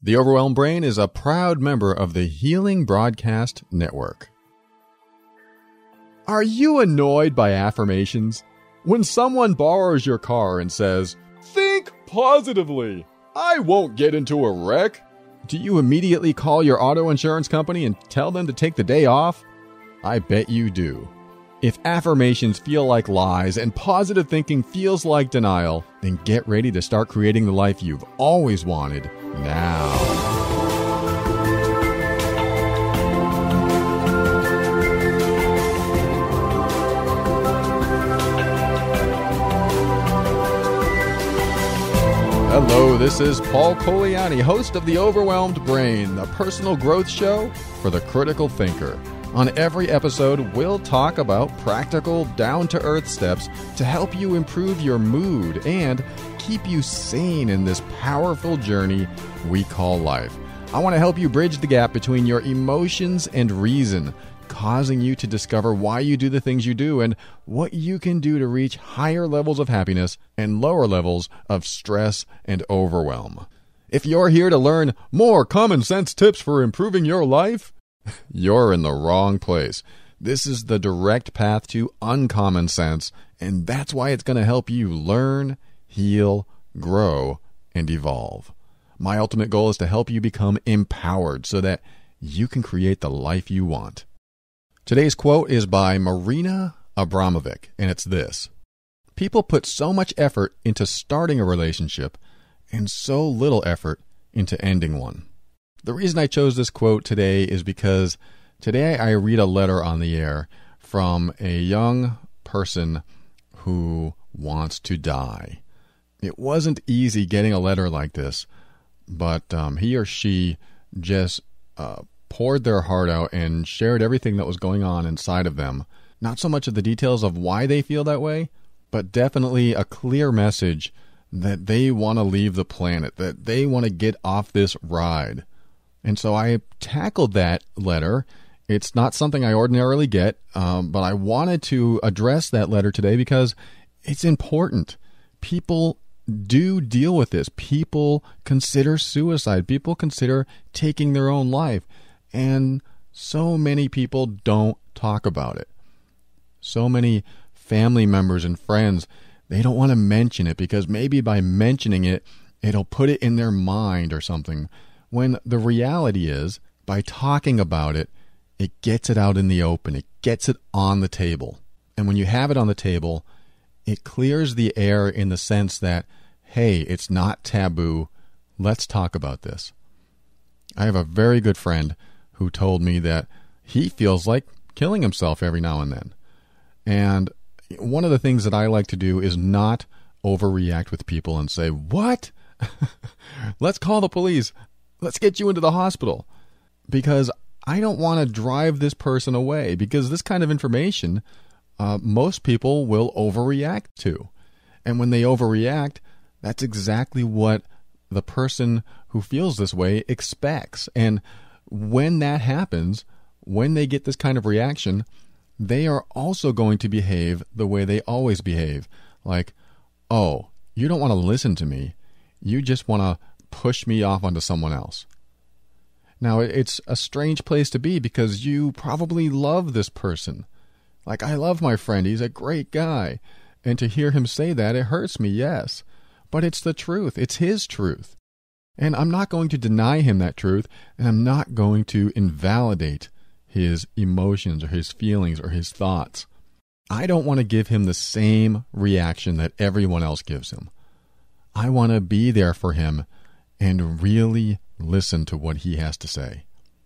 The Overwhelmed Brain is a proud member of the Healing Broadcast Network. Are you annoyed by affirmations? When someone borrows your car and says, "Think positively, I won't get into a wreck," do you immediately call your auto insurance company and tell them to take the day off? I bet you do. If affirmations feel like lies and positive thinking feels like denial, then get ready to start creating the life you've always wanted now. Hello, this is Paul Coliani, host of The Overwhelmed Brain, the personal growth show for the critical thinker. On every episode, we'll talk about practical, down-to-earth steps to help you improve your mood and keep you sane in this powerful journey we call life. I want to help you bridge the gap between your emotions and reason, causing you to discover why you do the things you do and what you can do to reach higher levels of happiness and lower levels of stress and overwhelm. If you're here to learn more common sense tips for improving your life, you're in the wrong place. This is the direct path to uncommon sense, and that's why it's going to help you learn, heal, grow, and evolve. My ultimate goal is to help you become empowered so that you can create the life you want. Today's quote is by Marina Abramovic, and it's this: "People put so much effort into starting a relationship and so little effort into ending one." The reason I chose this quote today is because today I read a letter on the air from a young person who wants to die. It wasn't easy getting a letter like this, but he or she just poured their heart out and shared everything that was going on inside of them. Not so much of the details of why they feel that way, but definitely a clear message that they want to leave the planet, that they want to get off this ride. And so I tackled that letter. It's not something I ordinarily get, but I wanted to address that letter today because it's important. People do deal with this. People consider suicide. People consider taking their own life. And so many people don't talk about it. So many family members and friends, they don't want to mention it because maybe by mentioning it, it'll put it in their mind or something. When the reality is, by talking about it, it gets it out in the open. It gets it on the table. And when you have it on the table, it clears the air in the sense that, hey, it's not taboo. Let's talk about this. I have a very good friend who told me that he feels like killing himself every now and then. And one of the things that I like to do is not overreact with people and say, "What? Let's call the police. Let's get you into the hospital," because I don't want to drive this person away, because this kind of information, most people will overreact to. And when they overreact, that's exactly what the person who feels this way expects. And when that happens, when they get this kind of reaction, they are also going to behave the way they always behave. Like, "Oh, you don't want to listen to me. You just want to push me off onto someone else." Now, it's a strange place to be because you probably love this person. Like, I love my friend. He's a great guy. And to hear him say that, it hurts me, yes. But it's the truth. It's his truth. And I'm not going to deny him that truth, and I'm not going to invalidate his emotions or his feelings or his thoughts. I don't want to give him the same reaction that everyone else gives him. I want to be there for him and really listen to what he has to say.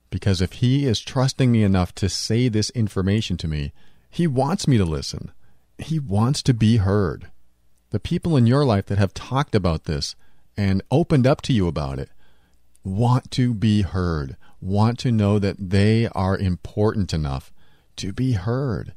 Because if he is trusting me enough to say this information to me, he wants me to listen. He wants to be heard. The people in your life that have talked about this and opened up to you about it want to be heard, want to know that they are important enough to be heard.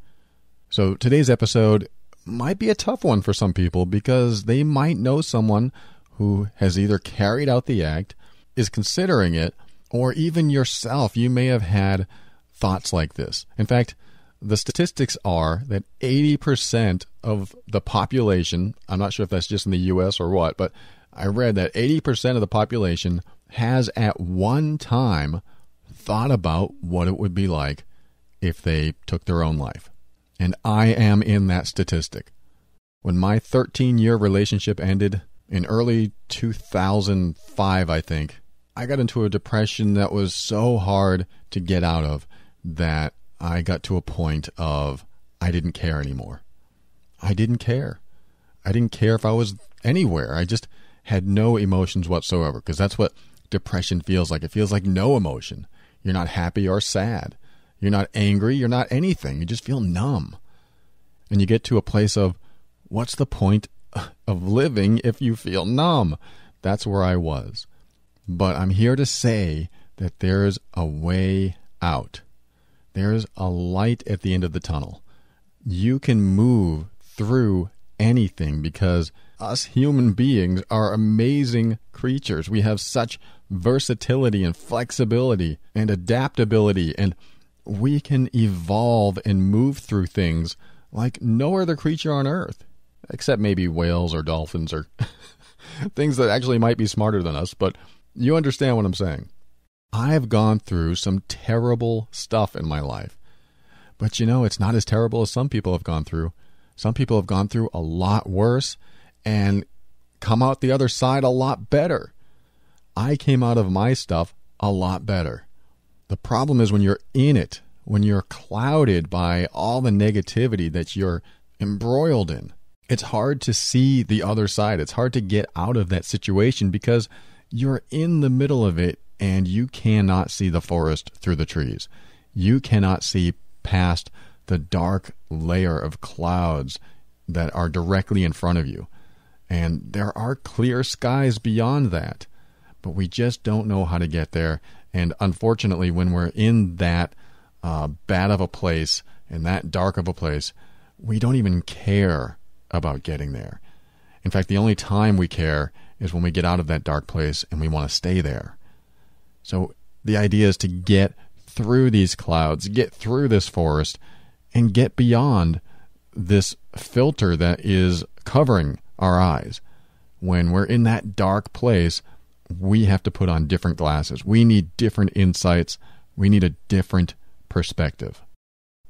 So today's episode might be a tough one for some people because they might know someone who has either carried out the act, is considering it, or even yourself, you may have had thoughts like this. In fact, the statistics are that 80% of the population, I'm not sure if that's just in the U.S. or what, but I read that 80% of the population has at one time thought about what it would be like if they took their own life. And I am in that statistic. When my 13-year relationship ended in early 2005, I think, I got into a depression that was so hard to get out of that I got to a point of I didn't care anymore. I didn't care. I didn't care if I was anywhere. I just had no emotions whatsoever, because that's what depression feels like. It feels like no emotion. You're not happy or sad. You're not angry. You're not anything. You just feel numb. And you get to a place of, what's the point of living if you feel numb? That's where I was. But I'm here to say that there's a way out. There's a light at the end of the tunnel. You can move through anything, because us human beings are amazing creatures. We have such versatility and flexibility and adaptability, and we can evolve and move through things like no other creature on Earth, except maybe whales or dolphins or things that actually might be smarter than us, but you understand what I'm saying. I've gone through some terrible stuff in my life, but it's not as terrible as some people have gone through. Some people have gone through a lot worse and come out the other side a lot better. I came out of my stuff a lot better. The problem is when you're in it, when you're clouded by all the negativity that you're embroiled in, it's hard to see the other side. It's hard to get out of that situation because you're in the middle of it and you cannot see the forest through the trees. You cannot see past the dark layer of clouds that are directly in front of you. And there are clear skies beyond that, but we just don't know how to get there. And unfortunately, when we're in that bad of a place and that dark of a place, we don't even care about getting there. In fact, the only time we care is when we get out of that dark place and we want to stay there. So the idea is to get through these clouds, get through this forest, and get beyond this filter that is covering our eyes. When we're in that dark place, we have to put on different glasses. We need different insights. We need a different perspective.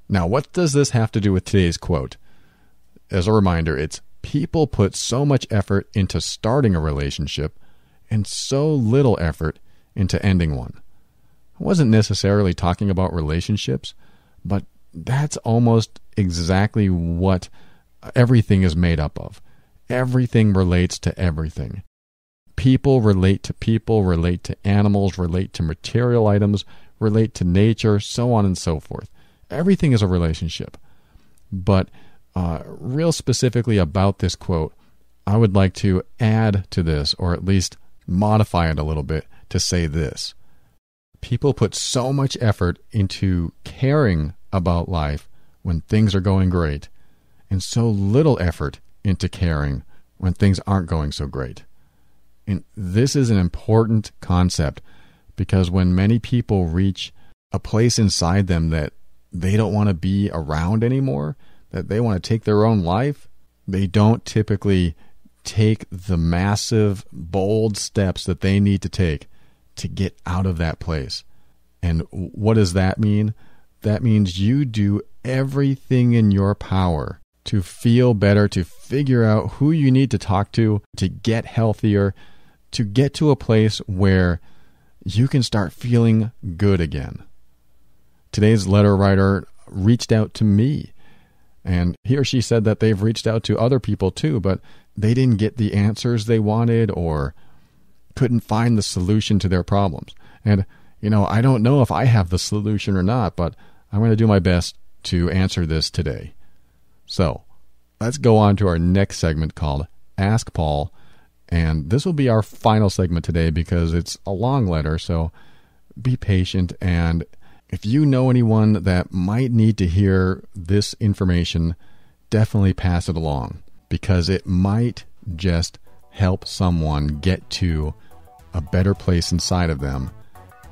Now, what does this have to do with today's quote? As a reminder, it's people put so much effort into starting a relationship and so little effort into ending one. I wasn't necessarily talking about relationships, but that's almost exactly what everything is made up of. Everything relates to everything. People relate to animals, relate to material items, relate to nature, so on and so forth. Everything is a relationship. But real specifically about this quote, I would like to add to this, or at least modify it a little bit, to say this. People put so much effort into caring about life when things are going great, and so little effort into caring when things aren't going so great. And this is an important concept, because when many people reach a place inside them that they don't want to be around anymore, that they want to take their own life, they don't typically take the massive, bold steps that they need to take to get out of that place. And what does that mean? That means you do everything in your power to feel better, to figure out who you need to talk to get healthier, to get to a place where you can start feeling good again. Today's letter writer reached out to me, and he or she said that they've reached out to other people too, but they didn't get the answers they wanted or couldn't find the solution to their problems. And I don't know if I have the solution or not, but I'm going to do my best to answer this today. So let's go on to our next segment called Ask Paul. And this will be our final segment today because it's a long letter, so be patient. And if you know anyone that might need to hear this information, definitely pass it along, because it might just help someone get to a better place inside of them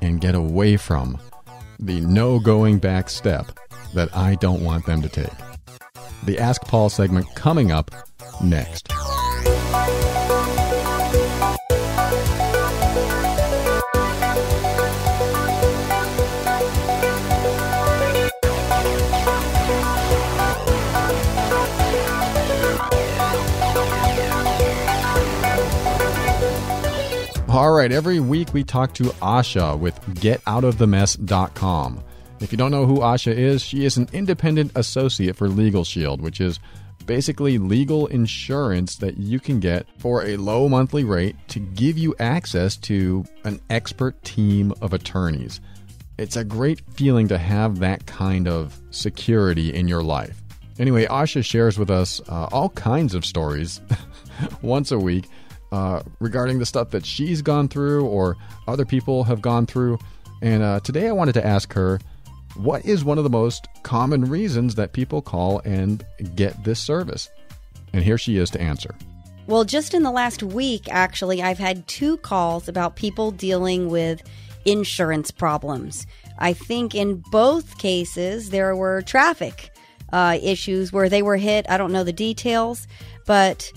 and get away from the no going back step that I don't want them to take. The Ask Paul segment coming up next. All right, every week we talk to Asha with GetOutOfTheMess.com. If you don't know who Asha is, she is an independent associate for Legal Shield, which is basically legal insurance that you can get for a low monthly rate to give you access to an expert team of attorneys. It's a great feeling to have that kind of security in your life. Anyway, Asha shares with us all kinds of stories once a week regarding the stuff that she's gone through or other people have gone through. And today I wanted to ask her, what is one of the most common reasons that people call and get this service? And here she is to answer. Well, just in the last week, actually, I've had 2 calls about people dealing with insurance problems. I think in both cases, there were traffic issues where they were hit. I don't know the details, but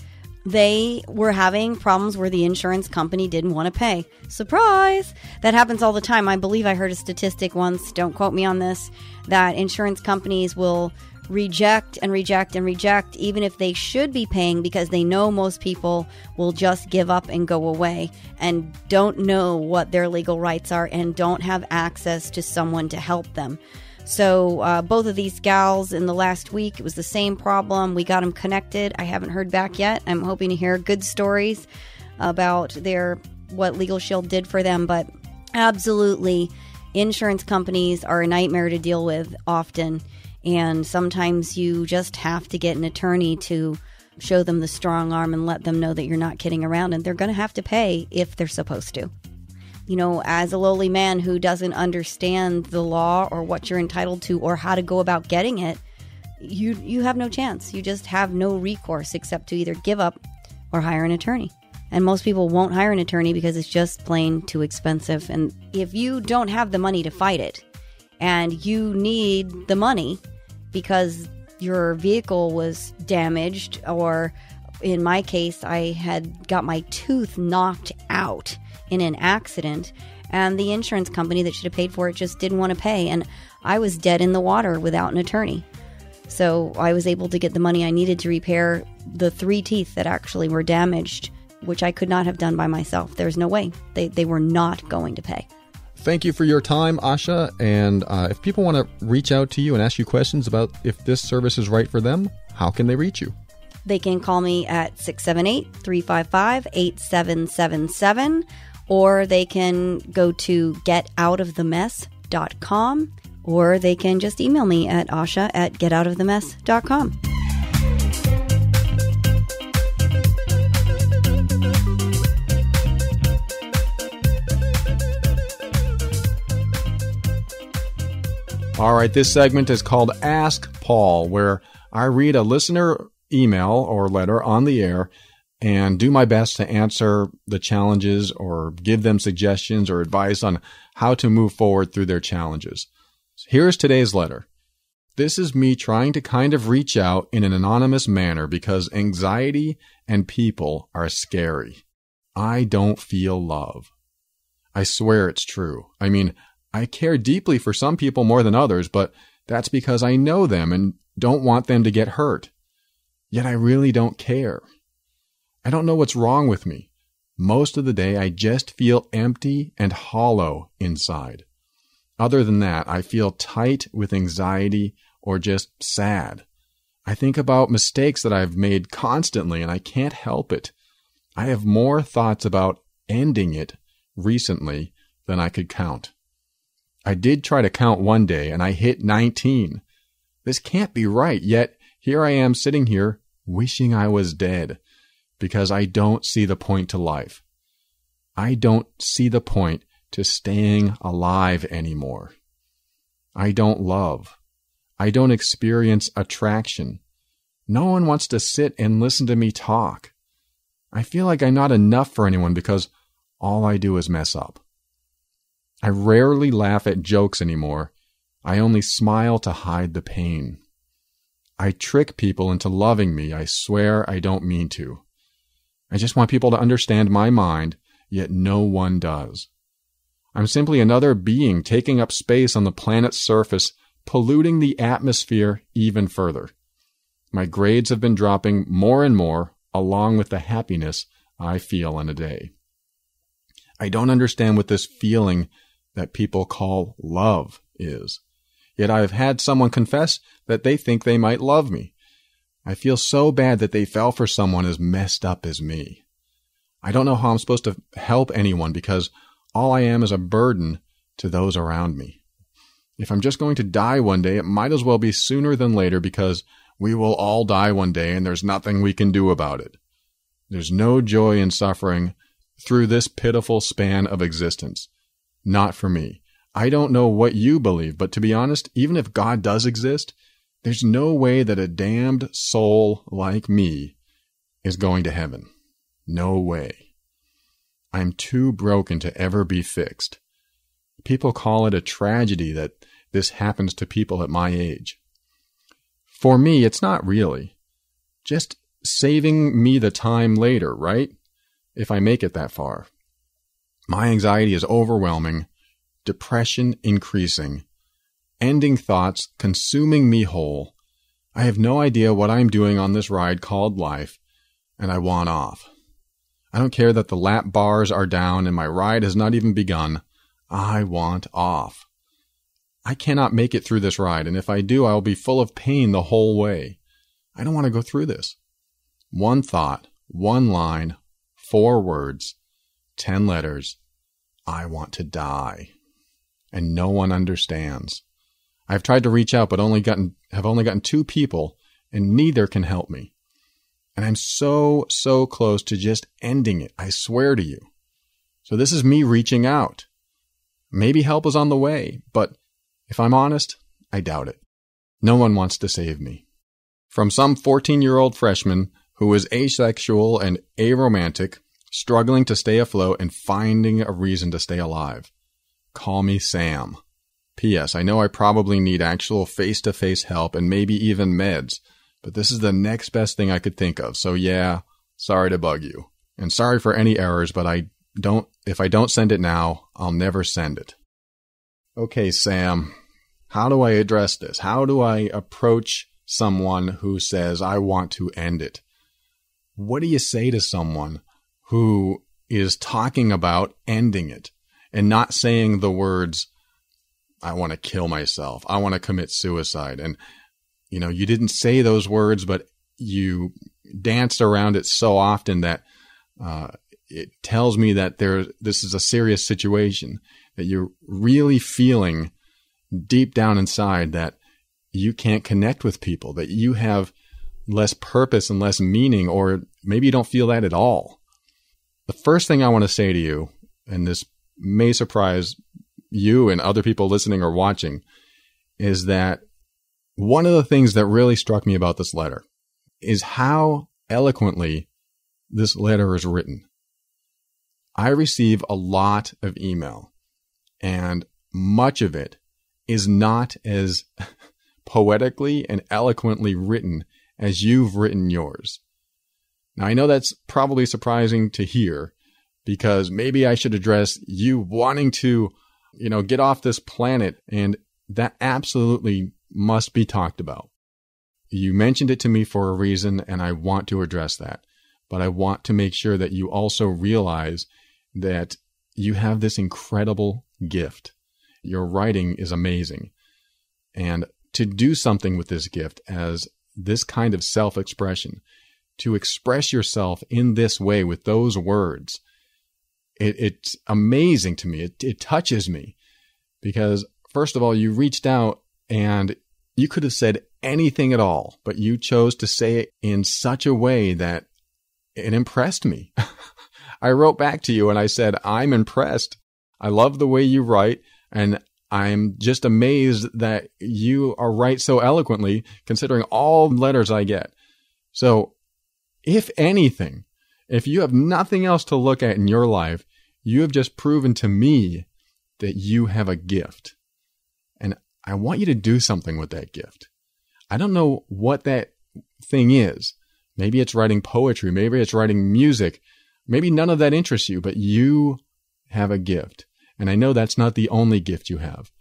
they were having problems where the insurance company didn't want to pay. Surprise! That happens all the time. I believe I heard a statistic once, don't quote me on this, that insurance companies will reject and reject and reject even if they should be paying because they know most people will just give up and go away and don't know what their legal rights are and don't have access to someone to help them. So both of these gals in the last week, it was the same problem. We got them connected. I haven't heard back yet. I'm hoping to hear good stories about what Legal Shield did for them. But absolutely, insurance companies are a nightmare to deal with often. And sometimes you just have to get an attorney to show them the strong arm and let them know that you're not kidding around. And they're going to have to pay if they're supposed to. You know, as a lowly man who doesn't understand the law or what you're entitled to or how to go about getting it, you have no chance. You just have no recourse except to either give up or hire an attorney. And most people won't hire an attorney because it's just plain too expensive. And if you don't have the money to fight it and you need the money because your vehicle was damaged, or in my case, I had got my tooth knocked out in an accident, and the insurance company that should have paid for it just didn't want to pay, and I was dead in the water without an attorney. So I was able to get the money I needed to repair the 3 teeth that actually were damaged, which I could not have done by myself. There's no way. They were not going to pay. Thank you for your time, Asha. And if people want to reach out to you and ask you questions about if this service is right for them, how can they reach you? They can call me at 678-355-8777, or they can go to getoutofthemess.com, or they can just email me at asha@getoutofthemess.com. All right, this segment is called Ask Paul, where I read a listener email or letter on the air and do my best to answer the challenges or give them suggestions or advice on how to move forward through their challenges. Here's today's letter. This is me trying to kind of reach out in an anonymous manner because anxiety and people are scary. I don't feel love. I swear it's true. I mean, I care deeply for some people more than others, but that's because I know them and don't want them to get hurt. Yet I really don't care. I don't know what's wrong with me. Most of the day, I just feel empty and hollow inside. Other than that, I feel tight with anxiety or just sad. I think about mistakes that I've made constantly, and I can't help it. I have more thoughts about ending it recently than I could count. I did try to count one day, and I hit 19. This can't be right, yet here I am sitting here wishing I was dead because I don't see the point to life. I don't see the point to staying alive anymore. I don't love. I don't experience attraction. No one wants to sit and listen to me talk. I feel like I'm not enough for anyone because all I do is mess up. I rarely laugh at jokes anymore. I only smile to hide the pain. I trick people into loving me. I swear I don't mean to. I just want people to understand my mind, yet no one does. I'm simply another being taking up space on the planet's surface, polluting the atmosphere even further. My grades have been dropping more and more, along with the happiness I feel in a day. I don't understand what this feeling that people call love is. Yet I have had someone confess that they think they might love me. I feel so bad that they fell for someone as messed up as me. I don't know how I'm supposed to help anyone because all I am is a burden to those around me. If I'm just going to die one day, it might as well be sooner than later because we will all die one day and there's nothing we can do about it. There's no joy in suffering through this pitiful span of existence. Not for me. I don't know what you believe, but to be honest, even if God does exist, there's no way that a damned soul like me is going to heaven. No way. I'm too broken to ever be fixed. People call it a tragedy that this happens to people at my age. For me, it's not really. Just saving me the time later, right? If I make it that far. My anxiety is overwhelming, depression increasing, ending thoughts consuming me whole. I have no idea what I'm doing on this ride called life, and I want off. I don't care that the lap bars are down and my ride has not even begun. I want off. I cannot make it through this ride, and if I do, I will be full of pain the whole way. I don't want to go through this. One thought, one line, 4 words, 10 letters. I want to die. And no one understands. I've tried to reach out, but have only gotten 2 people, and neither can help me. And I'm so close to just ending it, I swear to you. So this is me reaching out. Maybe help is on the way, but if I'm honest, I doubt it. No one wants to save me. From some 14-year-old freshman who is asexual and aromantic, struggling to stay afloat and finding a reason to stay alive. Call me Sam. P.S. I know I probably need actual face-to-face help and maybe even meds, but this is the next best thing I could think of. So yeah, sorry to bug you. And sorry for any errors, but if I don't send it now, I'll never send it. Okay, Sam, how do I address this? How do I approach someone who says, I want to end it? What do you say to someone who is talking about ending it and not saying the words, I want to kill myself, I want to commit suicide? And, you didn't say those words, but you danced around it so often that it tells me that this is a serious situation, that you're really feeling deep down inside that you can't connect with people, that you have less purpose and less meaning, or maybe you don't feel that at all. The first thing I want to say to you, and this may surprise you and other people listening or watching, is that one of the things that really struck me about this letter is how eloquently this letter is written. I receive a lot of email, and much of it is not as poetically and eloquently written as you've written yours. Now, I know that's probably surprising to hear, because maybe I should address you wanting to, get off this planet, and that absolutely must be talked about. You mentioned it to me for a reason, and I want to address that. But I want to make sure that you also realize that you have this incredible gift. Your writing is amazing. And to do something with this gift as this kind of self-expression, to express yourself in this way with those words, it's amazing to me. It touches me because, first of all, you reached out and you could have said anything at all, but you chose to say it in such a way that it impressed me. I wrote back to you and I said, I'm impressed. I love the way you write, and I'm just amazed that you write so eloquently considering all the letters I get. So if anything, if you have nothing else to look at in your life, you have just proven to me that you have a gift. And I want you to do something with that gift. I don't know what that thing is. Maybe it's writing poetry. Maybe it's writing music. Maybe none of that interests you, but you have a gift. And I know that's not the only gift you have,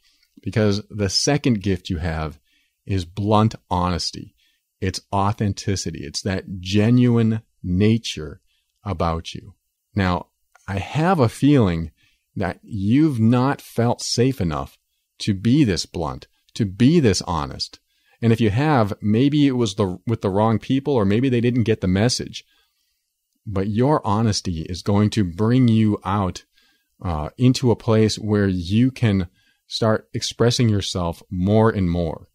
because the second gift you have is blunt honesty. It's authenticity. It's that genuine nature about you. Now, I have a feeling that you've not felt safe enough to be this blunt, to be this honest. And if you have, maybe it was with the wrong people, or maybe they didn't get the message. But your honesty is going to bring you out into a place where you can start expressing yourself more and more.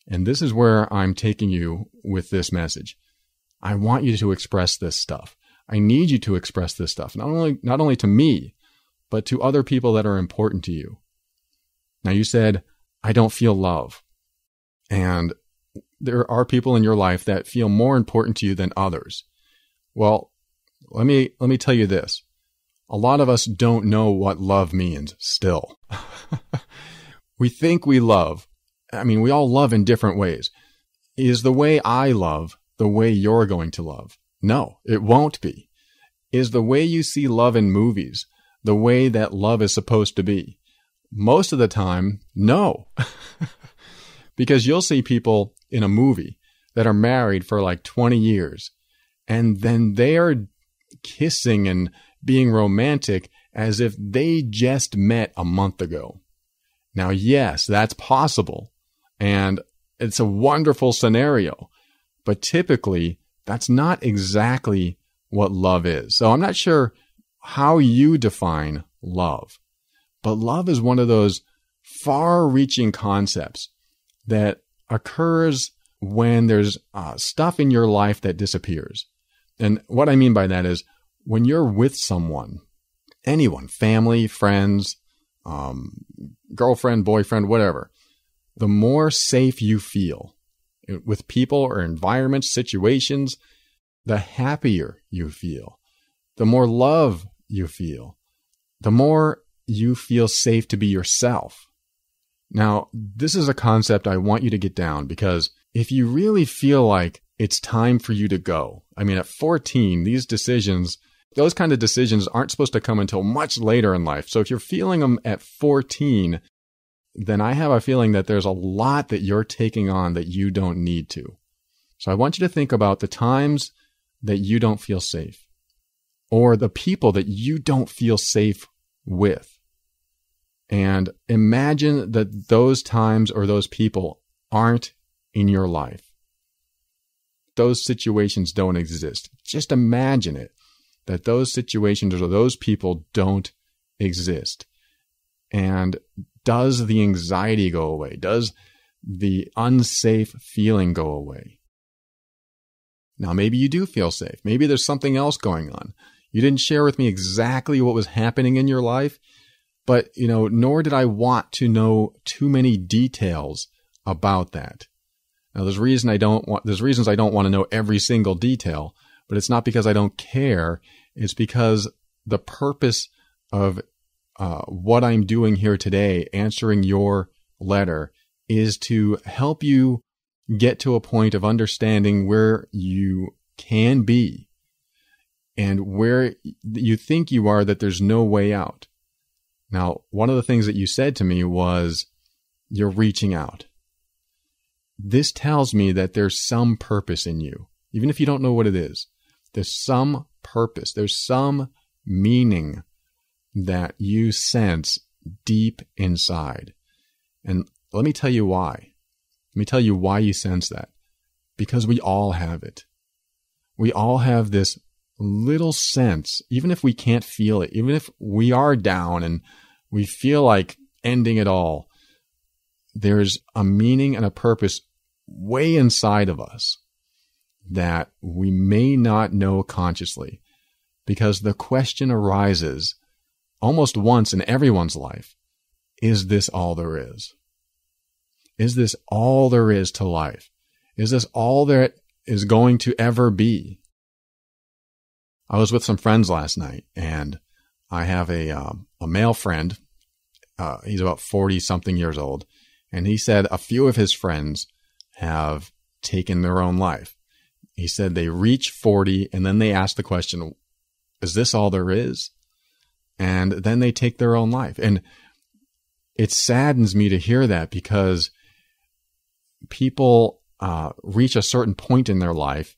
And this is where I'm taking you with this message. I want you to express this stuff. I need you to express this stuff, not only to me, but to other people that are important to you. Now, you said, I don't feel love. And there are people in your life that feel more important to you than others. Well, let me tell you this. A lot of us don't know what love means still. We think we love. I mean, we all love in different ways. Is the way I love the way you're going to love? No, it won't be. Is the way you see love in movies the way that love is supposed to be? Most of the time, no. Because you'll see people in a movie that are married for like 20 years, and then they are kissing and being romantic as if they just met a month ago. Now, yes, that's possible, and it's a wonderful scenario, but typically that's not exactly what love is. So I'm not sure how you define love, but love is one of those far-reaching concepts that occurs when there's stuff in your life that disappears. And what I mean by that is when you're with someone, anyone, family, friends, girlfriend, boyfriend, whatever, the more safe you feel with people or environments, situations, the happier you feel, the more love you feel, the more you feel safe to be yourself. Now, this is a concept I want you to get down, because if you really feel like it's time for you to go, I mean, at 14, these decisions, those kind of decisions aren't supposed to come until much later in life. So if you're feeling them at 14, then I have a feeling that there's a lot that you're taking on that you don't need to. So I want you to think about the times that you don't feel safe, or the people that you don't feel safe with. And imagine that those times or those people aren't in your life. Those situations don't exist. Just imagine it, that those situations or those people don't exist. And does the anxiety go away? Does the unsafe feeling go away? Now, maybe you do feel safe. Maybe there's something else going on. You didn't share with me exactly what was happening in your life, but, nor did I want to know too many details about that. Now, there's reasons I don't want to know every single detail, but it's not because I don't care. It's because the purpose of what I'm doing here today, answering your letter, is to help you get to a point of understanding where you can be and where you think you are, that there's no way out. Now, one of the things that you said to me was, you're reaching out. This tells me that there's some purpose in you, even if you don't know what it is. There's some purpose. There's some meaning that you sense deep inside. And let me tell you why. Let me tell you why you sense that. Because we all have it. We all have this little sense, even if we can't feel it, even if we are down and we feel like ending it all, there's a meaning and a purpose way inside of us that we may not know consciously, because the question arises almost once in everyone's life: is this all there is? Is this all there is to life? Is this all there is going to ever be? I was with some friends last night, and I have a male friend. He's about 40-something years old, and he said a few of his friends have taken their own life. He said they reach 40, and then they ask the question, is this all there is? And then they take their own life. And it saddens me to hear that, because people reach a certain point in their life,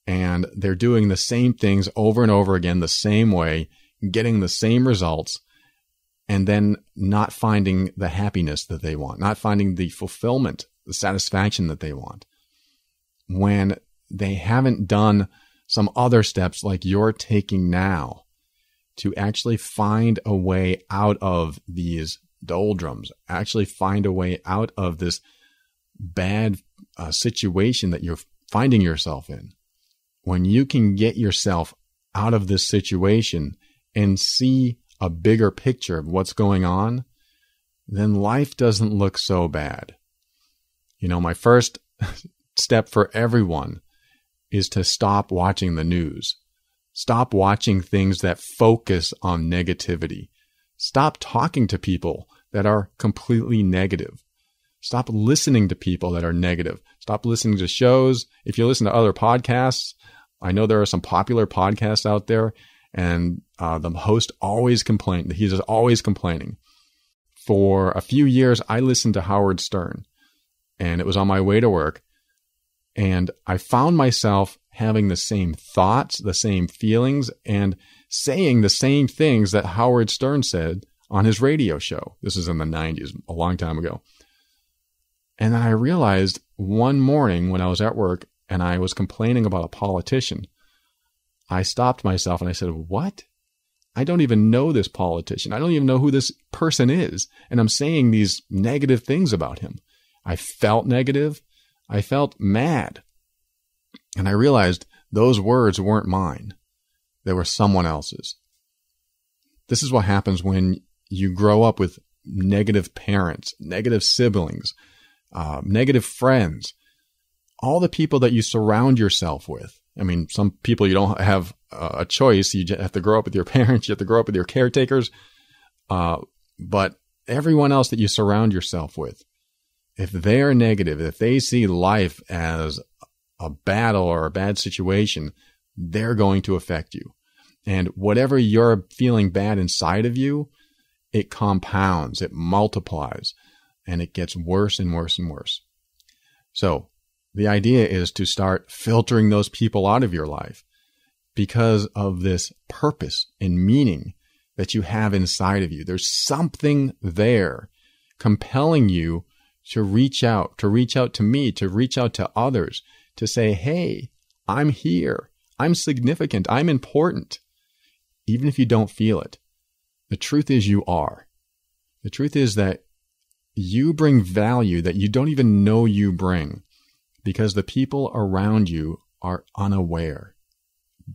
and they're doing the same things over and over again, the same way, getting the same results and then not finding the happiness that they want, not finding the fulfillment, the satisfaction that they want, when they haven't done some other steps like you're taking now to actually find a way out of these doldrums, actually find a way out of this bad situation that you're finding yourself in. When you can get yourself out of this situation and see a bigger picture of what's going on, then life doesn't look so bad. My first step for everyone is to stop watching the news. Stop watching things that focus on negativity. Stop talking to people that are completely negative. Stop listening to people that are negative. Stop listening to shows. If you listen to other podcasts, I know there are some popular podcasts out there, and the host always complains. He's always complaining. For a few years, I listened to Howard Stern, and it was on my way to work. And I found myself having the same thoughts, the same feelings, and saying the same things that Howard Stern said on his radio show. This is in the 90s, a long time ago. And then I realized one morning when I was at work and I was complaining about a politician, I stopped myself and I said, what? I don't even know this politician. I don't even know who this person is. And I'm saying these negative things about him. I felt negative. I felt mad. And I realized those words weren't mine. They were someone else's. This is what happens when you grow up with negative parents, negative siblings, negative friends, all the people that you surround yourself with. I mean, some people you don't have a choice. You just have to grow up with your parents. You have to grow up with your caretakers. But everyone else that you surround yourself with, if they're negative, if they see life as a battle or a bad situation, they're going to affect you. And whatever you're feeling bad inside of you, it compounds, it multiplies, and it gets worse and worse and worse. So the idea is to start filtering those people out of your life because of this purpose and meaning that you have inside of you. There's something there compelling you to reach out to me, to reach out to others, to say, hey, I'm here. I'm significant. I'm important. Even if you don't feel it. The truth is you are. The truth is that you bring value that you don't even know you bring because the people around you are unaware.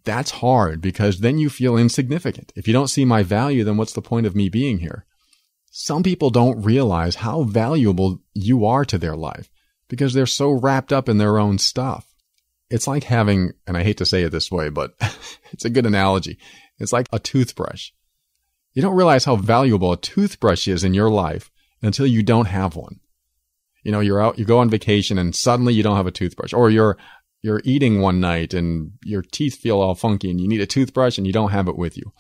That's hard because then you feel insignificant. If you don't see my value, then what's the point of me being here? Some people don't realize how valuable you are to their life because they're so wrapped up in their own stuff. It's like having, and I hate to say it this way, but it's a good analogy. It's like a toothbrush. You don't realize how valuable a toothbrush is in your life until you don't have one. You're out, you go on vacation and suddenly you don't have a toothbrush, or you're eating one night and your teeth feel all funky and you need a toothbrush and you don't have it with you.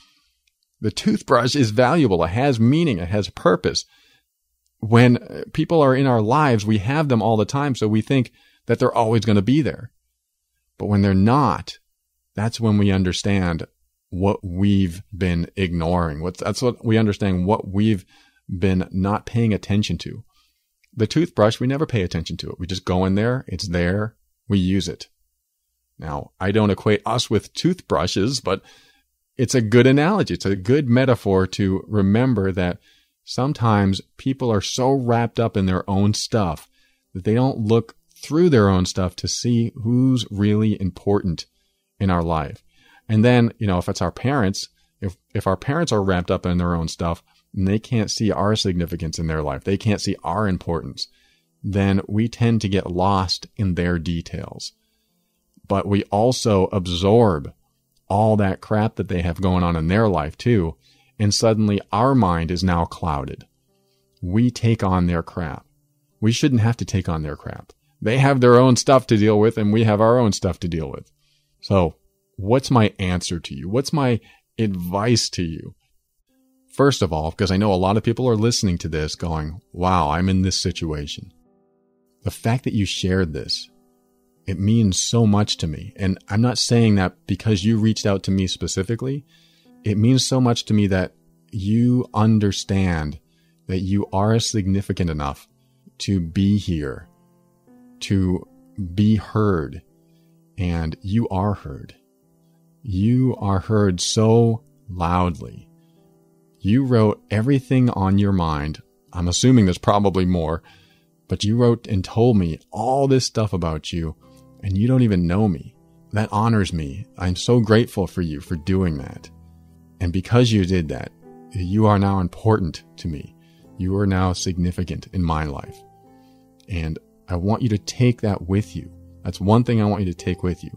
The toothbrush is valuable. It has meaning. It has purpose. When people are in our lives, we have them all the time, so we think that they're always going to be there. But when they're not, that's when we understand what we've been ignoring. That's what we understand, what we've been not paying attention to. The toothbrush, we never pay attention to it. We just go in there, it's there, we use it. Now, I don't equate us with toothbrushes, but it's a good analogy. It's a good metaphor to remember that sometimes people are so wrapped up in their own stuff that they don't look through their own stuff to see who's really important in our life. And then, if it's our parents, if our parents are wrapped up in their own stuff and they can't see our significance in their life, they can't see our importance, then we tend to get lost in their details. But we also absorb all that crap that they have going on in their life too, and suddenly our mind is now clouded. We take on their crap. We shouldn't have to take on their crap. They have their own stuff to deal with, and we have our own stuff to deal with. So, what's my answer to you? What's my advice to you? First of all, because I know a lot of people are listening to this going, wow, I'm in this situation. The fact that you shared this, it means so much to me. And I'm not saying that because you reached out to me specifically, it means so much to me that you understand that you are significant enough to be here, to be heard, and you are heard. You are heard so loudly. You wrote everything on your mind. I'm assuming there's probably more, but you wrote and told me all this stuff about you, and you don't even know me. That honors me. I'm so grateful for you for doing that. And because you did that, you are now important to me. You are now significant in my life. And I want you to take that with you. That's one thing I want you to take with you,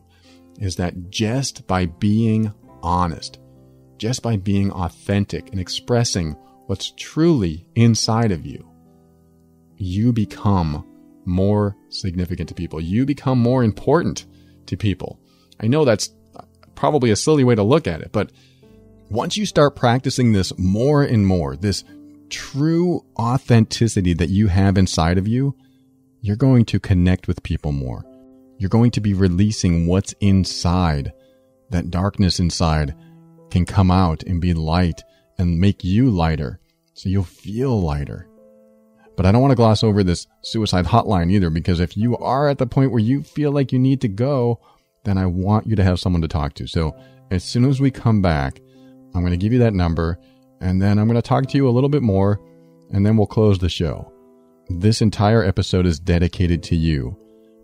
is that just by being honest, just by being authentic and expressing what's truly inside of you, you become more significant to people. You become more important to people. I know that's probably a silly way to look at it, but once you start practicing this more and more, this true authenticity that you have inside of you, you're going to connect with people more. You're going to be releasing what's inside. That darkness inside can come out and be light and make you lighter, so you'll feel lighter. But I don't want to gloss over this suicide hotline either, because if you are at the point where you feel like you need to go, then I want you to have someone to talk to. So as soon as we come back, I'm going to give you that number, and then I'm going to talk to you a little bit more, and then we'll close the show. This entire episode is dedicated to you,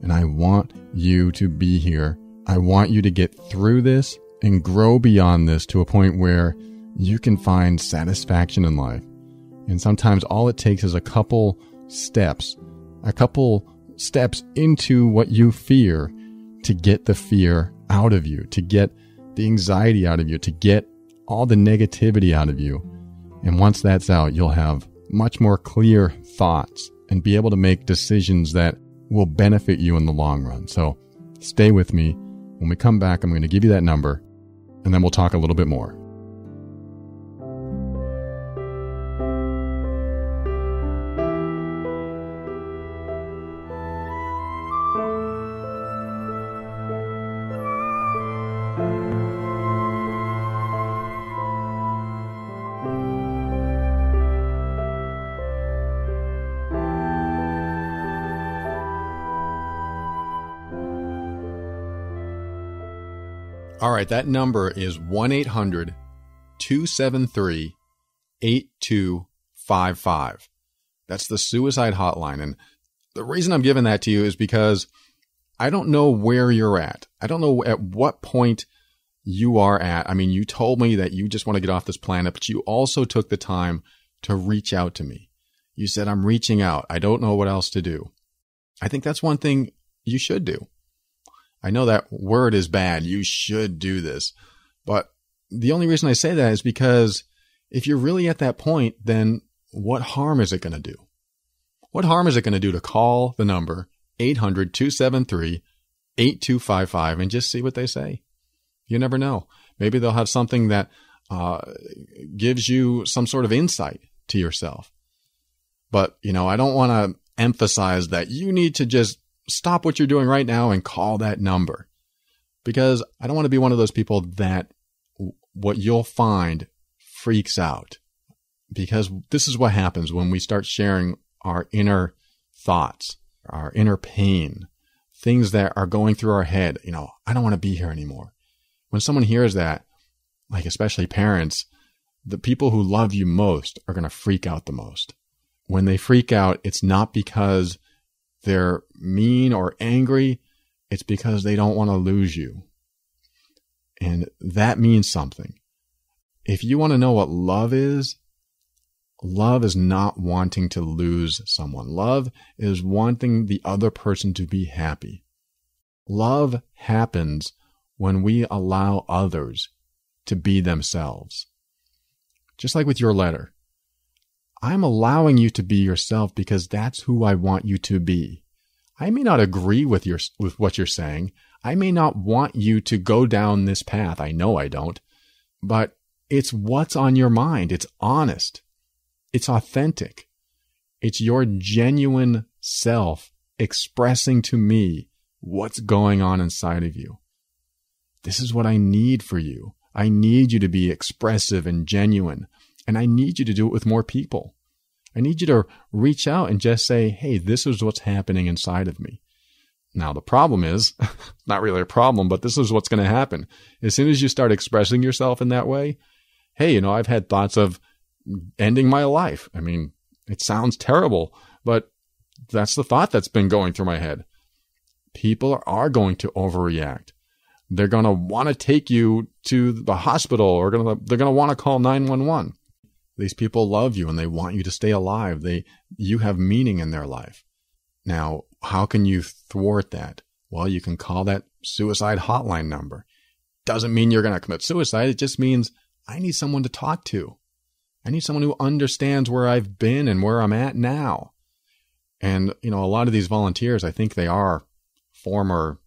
and I want you to be here. I want you to get through this and grow beyond this to a point where you can find satisfaction in life. And sometimes all it takes is a couple steps into what you fear to get the fear out of you, to get the anxiety out of you, to get all the negativity out of you. And once that's out, you'll have much more clear thoughts and be able to make decisions that will benefit you in the long run. So stay with me. When we come back, I'm going to give you that number, and then we'll talk a little bit more. All right, that number is 1-800-273-8255. That's the suicide hotline. And the reason I'm giving that to you is because I don't know where you're at. I don't know at what point you are at. I mean, you told me that you just want to get off this planet, but you also took the time to reach out to me. You said, I'm reaching out. I don't know what else to do. I think that's one thing you should do. I know that word is bad. You should do this. But the only reason I say that is because if you're really at that point, then what harm is it going to do? What harm is it going to do to call the number 800-273-8255 and just see what they say? You never know. Maybe they'll have something that gives you some sort of insight to yourself. But, I don't want to emphasize that you need to just stop what you're doing right now and call that number, because I don't want to be one of those people that what you'll find freaks out, because this is what happens when we start sharing our inner thoughts, our inner pain, things that are going through our head. I don't want to be here anymore. When someone hears that, like especially parents, the people who love you most are going to freak out the most. When they freak out, it's not because they're mean or angry. It's because they don't want to lose you. And that means something. If you want to know what love is not wanting to lose someone. Love is wanting the other person to be happy. Love happens when we allow others to be themselves. Just like with your letter. I'm allowing you to be yourself because that's who I want you to be. I may not agree with what you're saying. I may not want you to go down this path. I know I don't. But it's what's on your mind. It's honest. It's authentic. It's your genuine self expressing to me what's going on inside of you. This is what I need for you. I need you to be expressive and genuine. And I need you to do it with more people. I need you to reach out and just say, hey, this is what's happening inside of me. Now, the problem is, not really a problem, but this is what's going to happen. As soon as you start expressing yourself in that way, hey, I've had thoughts of ending my life. I mean, it sounds terrible, but that's the thought that's been going through my head. People are going to overreact. They're going to want to take you to the hospital, or they're going to want to call 911. These people love you and they want you to stay alive. You have meaning in their life. Now, how can you thwart that? Well, you can call that suicide hotline number. Doesn't mean you're going to commit suicide. It just means I need someone to talk to. I need someone who understands where I've been and where I'm at now. And, a lot of these volunteers, I think they are former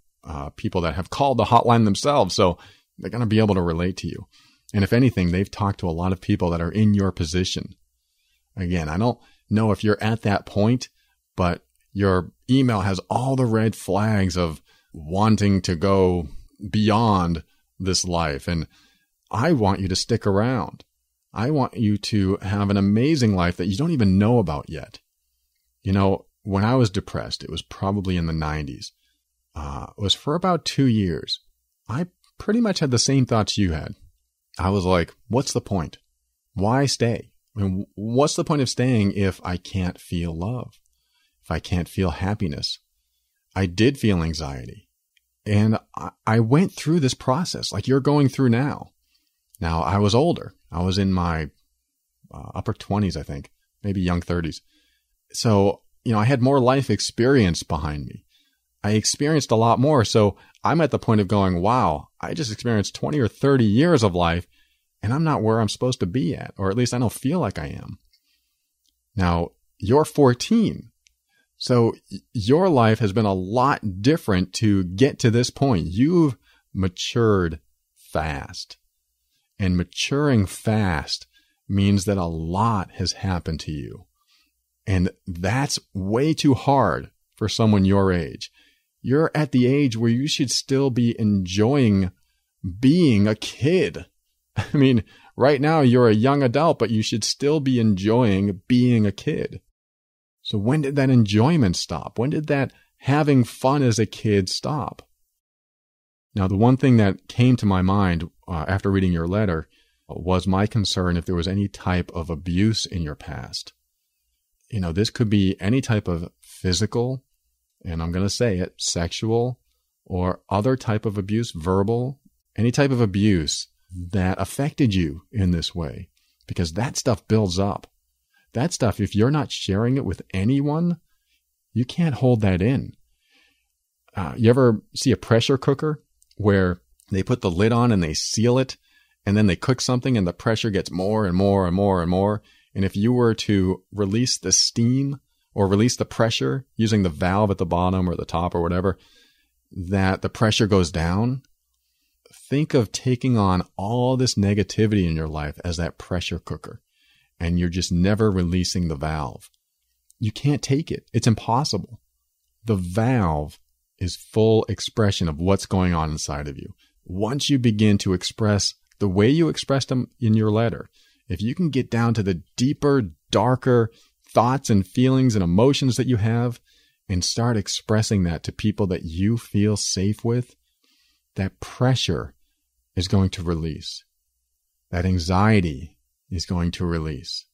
people that have called the hotline themselves. So they're going to be able to relate to you. And if anything, they've talked to a lot of people that are in your position. Again, I don't know if you're at that point, but your email has all the red flags of wanting to go beyond this life. And I want you to stick around. I want you to have an amazing life that you don't even know about yet. When I was depressed, it was probably in the 90s. It was for about 2 years. I pretty much had the same thoughts you had. I was like, what's the point? Why stay? I mean, what's the point of staying if I can't feel love? If I can't feel happiness? I did feel anxiety. And I went through this process like you're going through now. Now, I was older. I was in my upper 20s, I think, maybe young 30s. So, I had more life experience behind me. I experienced a lot more. So I'm at the point of going, wow, I just experienced 20 or 30 years of life and I'm not where I'm supposed to be at, or at least I don't feel like I am. Now, you're 14. So your life has been a lot different to get to this point. You've matured fast. And maturing fast means that a lot has happened to you. And that's way too hard for someone your age. You're at the age where you should still be enjoying being a kid. I mean, right now you're a young adult, but you should still be enjoying being a kid. So when did that enjoyment stop? When did that having fun as a kid stop? Now, the one thing that came to my mind after reading your letter was my concern if there was any type of abuse in your past. This could be any type of physical, and I'm going to say it, sexual, or other type of abuse, verbal, any type of abuse that affected you in this way, because that stuff builds up. That stuff, if you're not sharing it with anyone, you can't hold that in. You ever see a pressure cooker where they put the lid on and they seal it, and then they cook something and the pressure gets more and more and more and more? And if you were to release the steam or release the pressure using the valve at the bottom or the top or whatever, that the pressure goes down. Think of taking on all this negativity in your life as that pressure cooker, and you're just never releasing the valve. You can't take it. It's impossible. The valve is full expression of what's going on inside of you. Once you begin to express the way you expressed them in your letter, if you can get down to the deeper, darker thoughts and feelings and emotions that you have and start expressing that to people that you feel safe with, that pressure is going to release. That anxiety is going to release.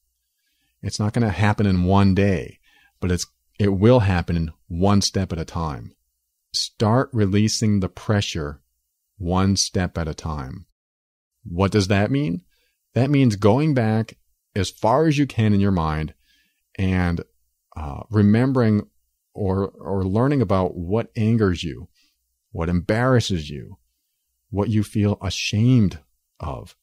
It's not going to happen in one day, but it will happen one step at a time. Start releasing the pressure one step at a time. What does that mean? That means going back as far as you can in your mind and remembering or learning about what angers you, what embarrasses you, what you feel ashamed of,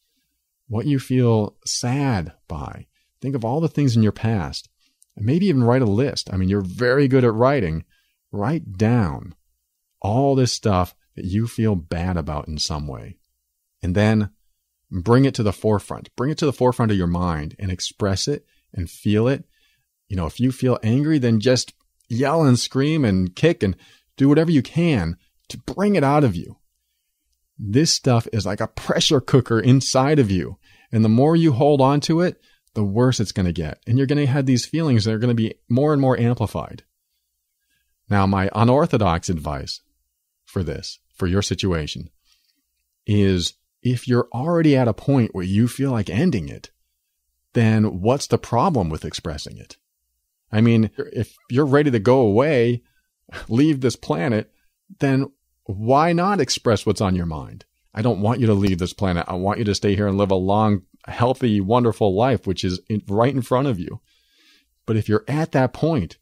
what you feel sad by. Think of all the things in your past and maybe even write a list. I mean, you're very good at writing. Write down all this stuff that you feel bad about in some way. And then bring it to the forefront. Bring it to the forefront of your mind and express it and feel it. If you feel angry, then just yell and scream and kick and do whatever you can to bring it out of you. This stuff is like a pressure cooker inside of you. And the more you hold on to it, the worse it's going to get. And you're going to have these feelings that are going to be more and more amplified. Now, my unorthodox advice for this, for your situation, is if you're already at a point where you feel like ending it, then what's the problem with expressing it? I mean, if you're ready to go away, leave this planet, then why not express what's on your mind? I don't want you to leave this planet. I want you to stay here and live a long, healthy, wonderful life, which is right in front of you. But if you're at that point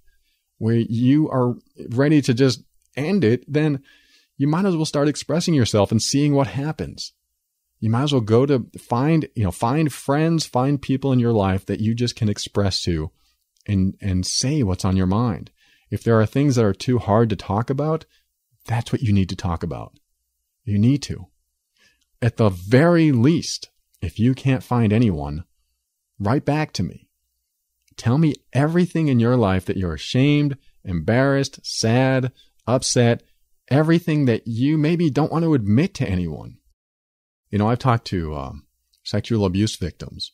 where you are ready to just end it, then you might as well start expressing yourself and seeing what happens. You might as well go to find friends, find people in your life that you just can express to and say what's on your mind. If there are things that are too hard to talk about, that's what you need to talk about. You need to. At the very least, if you can't find anyone, write back to me. Tell me everything in your life that you're ashamed, embarrassed, sad, upset, everything that you maybe don't want to admit to anyone. You know, I've talked to sexual abuse victims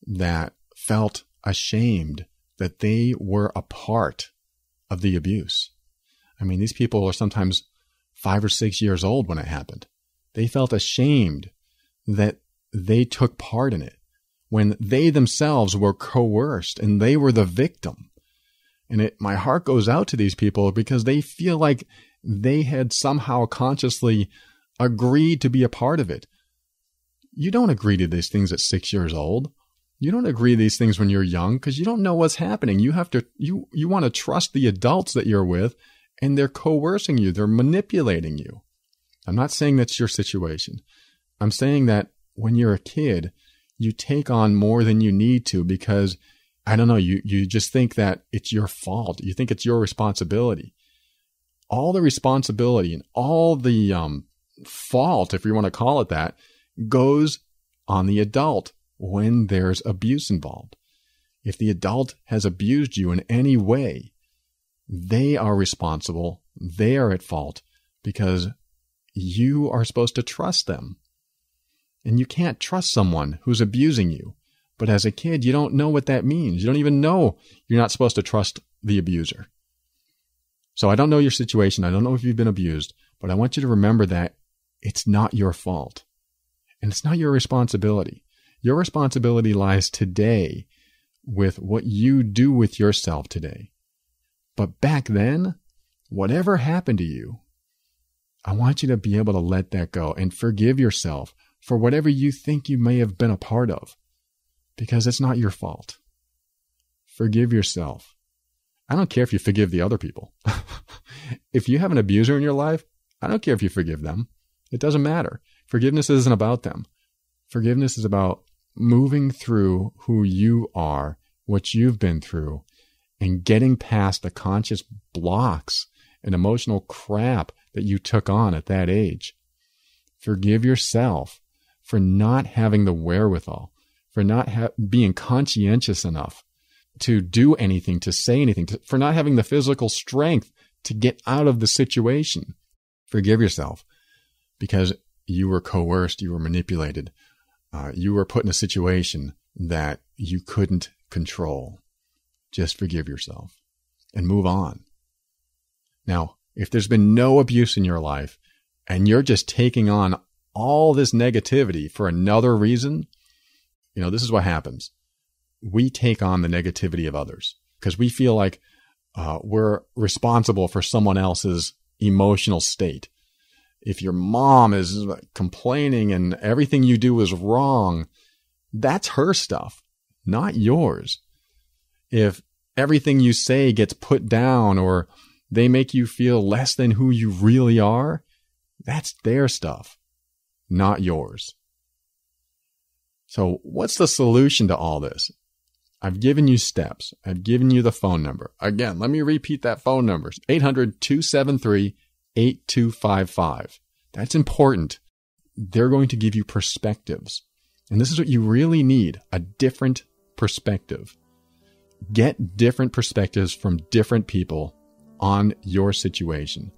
that felt ashamed that they were a part of the abuse. I mean, these people are sometimes 5 or 6 years old when it happened. They felt ashamed that they took part in it when they themselves were coerced and they were the victim. And my heart goes out to these people because they feel like they had somehow consciously agreed to be a part of it. You don't agree to these things at 6 years old. You don't agree to these things when you're young because you don't know what's happening. You want to trust the adults that you're with, and they're coercing you. They're manipulating you. I'm not saying that's your situation. I'm saying that when you're a kid, you take on more than you need to because, I don't know, you just think that it's your fault. You think it's your responsibility. All the responsibility and all the fault, if you want to call it that, goes on the adult when there's abuse involved. If the adult has abused you in any way, they are responsible. They are at fault because you are supposed to trust them. And you can't trust someone who's abusing you. But as a kid, you don't know what that means. You don't even know you're not supposed to trust the abuser. So I don't know your situation. I don't know if you've been abused, but I want you to remember that it's not your fault. And it's not your responsibility. Your responsibility lies today with what you do with yourself today. But back then, whatever happened to you, I want you to be able to let that go and forgive yourself for whatever you think you may have been a part of, because it's not your fault. Forgive yourself. I don't care if you forgive the other people. If you have an abuser in your life, I don't care if you forgive them. It doesn't matter. Forgiveness isn't about them. Forgiveness is about moving through who you are, what you've been through, and getting past the conscious blocks and emotional crap that you took on at that age. Forgive yourself for not having the wherewithal, for not being conscientious enough to do anything, to say anything, for not having the physical strength to get out of the situation. Forgive yourself because you were coerced, you were manipulated, you were put in a situation that you couldn't control. Just forgive yourself and move on. Now, if there's been no abuse in your life and you're just taking on all this negativity for another reason, this is what happens. We take on the negativity of others because we feel like we're responsible for someone else's emotional state. If your mom is complaining and everything you do is wrong, that's her stuff, not yours. If everything you say gets put down or they make you feel less than who you really are, that's their stuff, not yours. So what's the solution to all this? I've given you steps. I've given you the phone number. Again, let me repeat that phone number. 800-273-8255. That's important. They're going to give you perspectives. And this is what you really need, a different perspective. Get different perspectives from different people on your situation.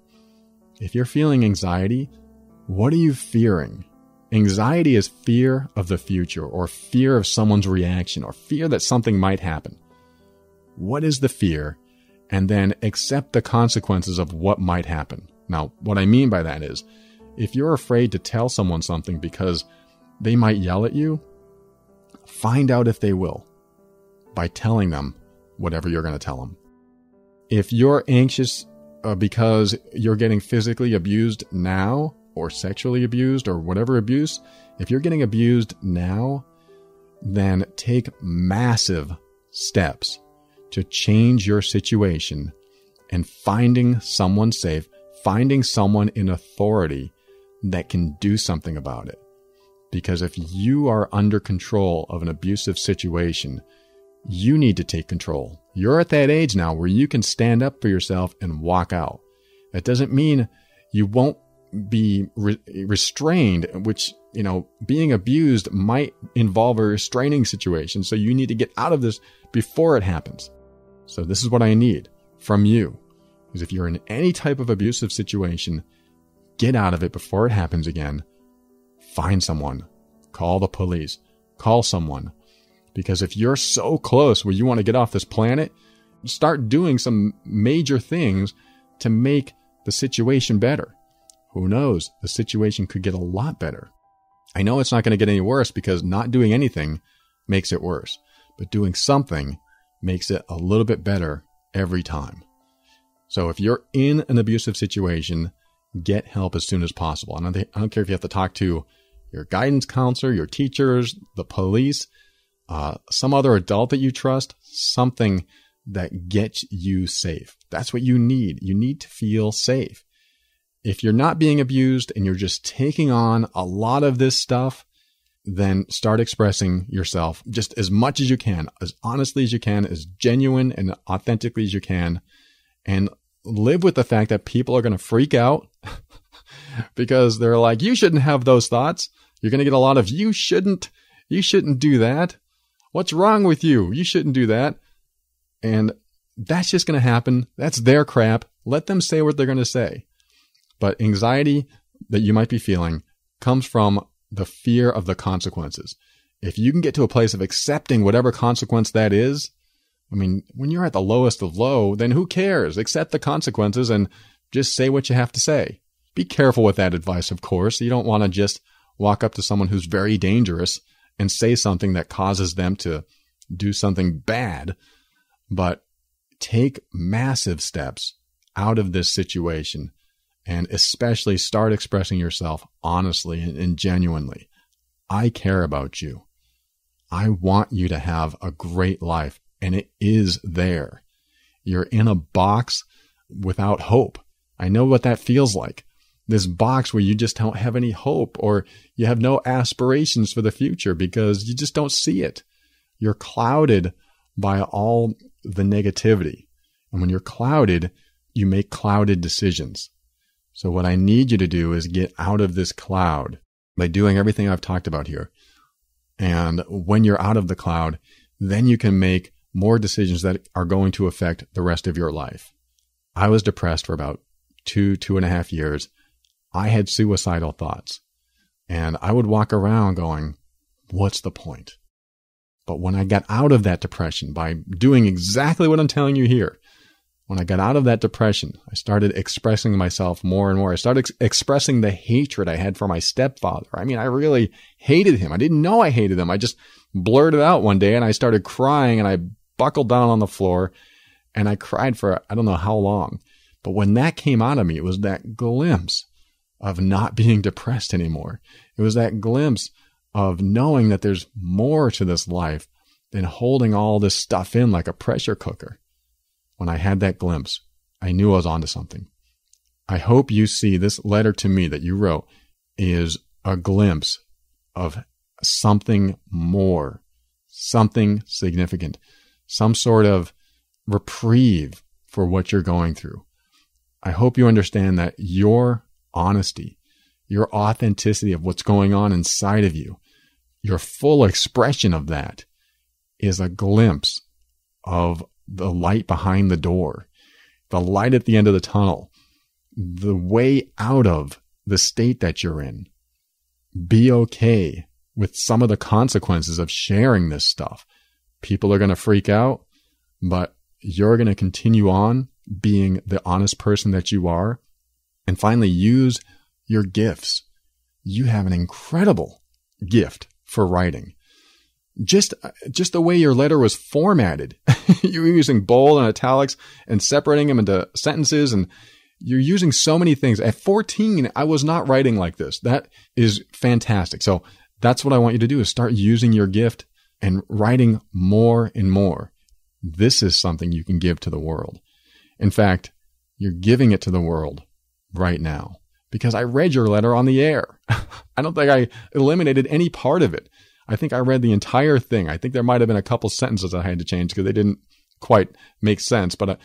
If you're feeling anxiety, What are you fearing? Anxiety is fear of the future, or fear of someone's reaction, or fear that something might happen. What is the fear? And then accept the consequences of what might happen. Now, what I mean by that is, if you're afraid to tell someone something because they might yell at you, find out if they will by telling them whatever you're going to tell them. If you're anxious because you're getting physically abused now, or sexually abused, or whatever abuse, if you're getting abused now, then take massive steps to change your situation and finding someone safe, finding someone in authority that can do something about it. Because if you are under control of an abusive situation, you need to take control. You're at that age now where you can stand up for yourself and walk out. That doesn't mean you won't be restrained, which, being abused might involve a restraining situation. So you need to get out of this before it happens. So this is what I need from you, is if you're in any type of abusive situation, get out of it before it happens again. Find someone, call the police, call someone. Because if you're so close where you want to get off this planet, start doing some major things to make the situation better. Who knows? The situation could get a lot better. I know it's not going to get any worse because not doing anything makes it worse. But doing something makes it a little bit better every time. So if you're in an abusive situation, get help as soon as possible. And I don't care if you have to talk to your guidance counselor, your teachers, the police, some other adult that you trust, something that gets you safe. That's what you need. You need to feel safe. If you're not being abused and you're just taking on a lot of this stuff, then start expressing yourself just as much as you can, as honestly as you can, as genuine and authentically as you can, and live with the fact that people are going to freak out because they're like, you shouldn't have those thoughts. You're going to get a lot of, you shouldn't do that. What's wrong with you? You shouldn't do that. And that's just going to happen. That's their crap. Let them say what they're going to say. But anxiety that you might be feeling comes from the fear of the consequences. If you can get to a place of accepting whatever consequence that is, when you're at the lowest of low, then who cares? Accept the consequences and just say what you have to say. Be careful with that advice, of course. You don't want to just walk up to someone who's very dangerous and say something that causes them to do something bad. But take massive steps out of this situation. And especially start expressing yourself honestly and genuinely. I care about you. I want you to have a great life, and it is there. You're in a box without hope. I know what that feels like. This box where you just don't have any hope, or you have no aspirations for the future because you just don't see it. You're clouded by all the negativity. And when you're clouded, you make clouded decisions. So what I need you to do is get out of this cloud by doing everything I've talked about here. And when you're out of the cloud, then you can make more decisions that are going to affect the rest of your life. I was depressed for about 2.5 years. I had suicidal thoughts. And I would walk around going, what's the point? But when I got out of that depression by doing exactly what I'm telling you here, when I got out of that depression, I started expressing myself more and more. I started expressing the hatred I had for my stepfather. I really hated him. I didn't know I hated him. I just blurted out one day and I started crying and I buckled down on the floor and I cried for I don't know how long. But when that came out of me, it was that glimpse of not being depressed anymore. It was that glimpse of knowing that there's more to this life than holding all this stuff in like a pressure cooker. When I had that glimpse, I knew I was onto something. I hope you see this letter to me that you wrote is a glimpse of something more, something significant, some sort of reprieve for what you're going through. I hope you understand that your honesty, your authenticity of what's going on inside of you, your full expression of that is a glimpse of the light behind the door, the light at the end of the tunnel, the way out of the state that you're in. Be okay with some of the consequences of sharing this stuff. People are going to freak out, but you're going to continue on being the honest person that you are. And finally, use your gifts. You have an incredible gift for writing. Just the way your letter was formatted. You're using bold and italics and separating them into sentences, and you're using so many things. At 14, I was not writing like this. That is fantastic. So that's what I want you to do, is start using your gift and writing more and more. This is something you can give to the world. In fact, you're giving it to the world right now, because I read your letter on the air. I don't think I eliminated any part of it. I think I read the entire thing. I think there might have been a couple sentences I had to change because they didn't quite make sense, but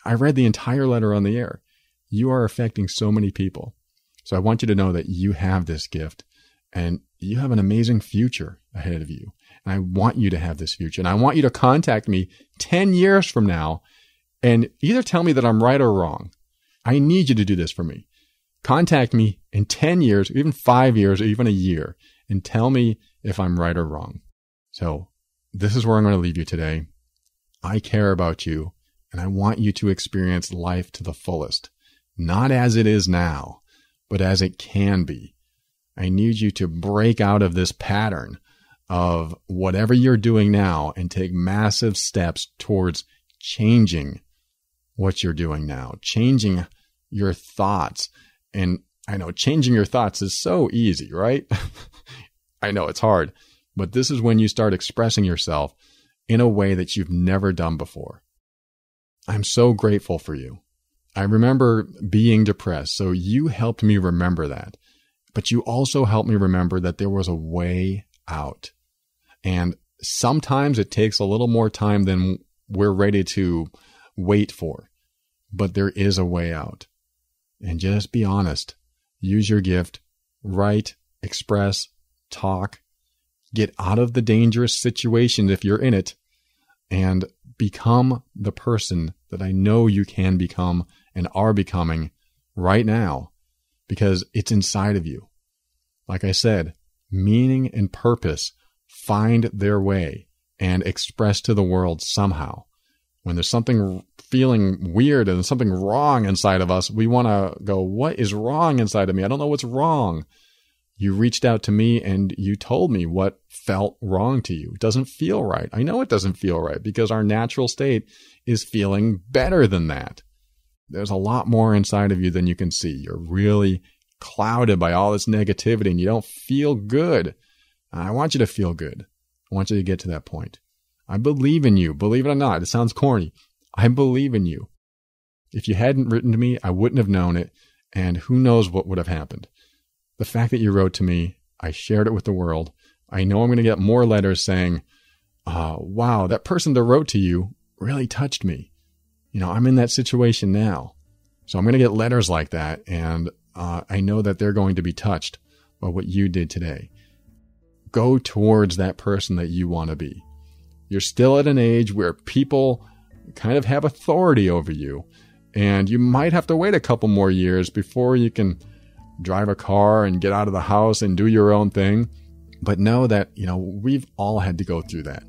I read the entire letter on the air. You are affecting so many people. So I want you to know that you have this gift and you have an amazing future ahead of you. And I want you to have this future. And I want you to contact me 10 years from now and either tell me that I'm right or wrong. I need you to do this for me. Contact me in 10 years, even 5 years, or even a year, and tell me if I'm right or wrong. So this is where I'm going to leave you today. I care about you, and I want you to experience life to the fullest. Not as it is now, but as it can be. I need you to break out of this pattern of whatever you're doing now and take massive steps towards changing what you're doing now, changing your thoughts. And I know changing your thoughts is so easy, right? I know it's hard, but this is when you start expressing yourself in a way that you've never done before. I'm so grateful for you. I remember being depressed, so you helped me remember that. But you also helped me remember that there was a way out. And sometimes it takes a little more time than we're ready to wait for. But there is a way out. And just be honest. Use your gift. Write, express, talk. Get out of the dangerous situation if you're in it. And become the person that I know you can become and are becoming right now, because it's inside of you. Like I said, meaning and purpose find their way and express to the world somehow. When there's something feeling weird and something wrong inside of us, we want to go, what is wrong inside of me? I don't know what's wrong. You reached out to me and you told me what felt wrong to you. It doesn't feel right. I know it doesn't feel right because our natural state is feeling better than that. There's a lot more inside of you than you can see. You're really clouded by all this negativity and you don't feel good. I want you to feel good. I want you to get to that point. I believe in you. Believe it or not, it sounds corny. I believe in you. If you hadn't written to me, I wouldn't have known it. And who knows what would have happened. The fact that you wrote to me, I shared it with the world. I know I'm going to get more letters saying, wow, that person that wrote to you really touched me. You know, I'm in that situation now. So I'm going to get letters like that. And I know that they're going to be touched by what you did today. Go towards that person that you want to be. You're still at an age where people kind of have authority over you. And you might have to wait a couple more years before you can drive a car and get out of the house and do your own thing. But know that, you know, we've all had to go through that.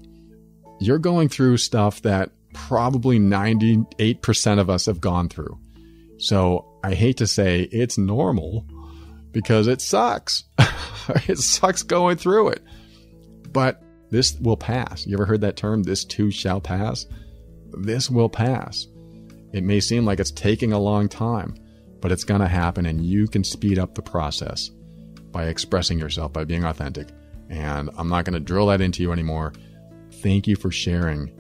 You're going through stuff that probably 98% of us have gone through. So I hate to say it's normal because it sucks. It sucks going through it. But this will pass. You ever heard that term, this too shall pass? This will pass. It may seem like it's taking a long time, but it's going to happen, and you can speed up the process by expressing yourself, by being authentic. And I'm not going to drill that into you anymore. Thank you for sharing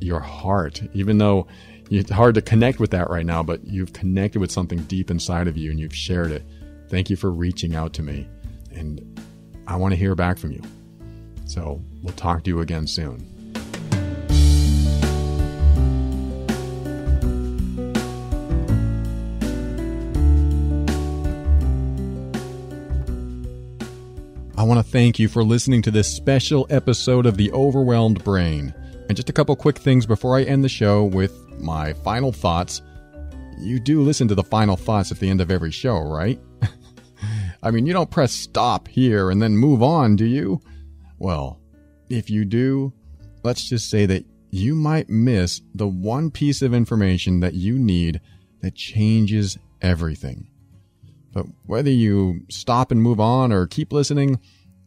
your heart, even though it's hard to connect with that right now, but you've connected with something deep inside of you and you've shared it. Thank you for reaching out to me. And I want to hear back from you. So we'll talk to you again soon. I want to thank you for listening to this special episode of The Overwhelmed Brain. And just a couple quick things before I end the show with my final thoughts. You do listen to the final thoughts at the end of every show, right? I mean, you don't press stop here and then move on, do you? Well, if you do, let's just say that you might miss the one piece of information that you need that changes everything. But whether you stop and move on or keep listening,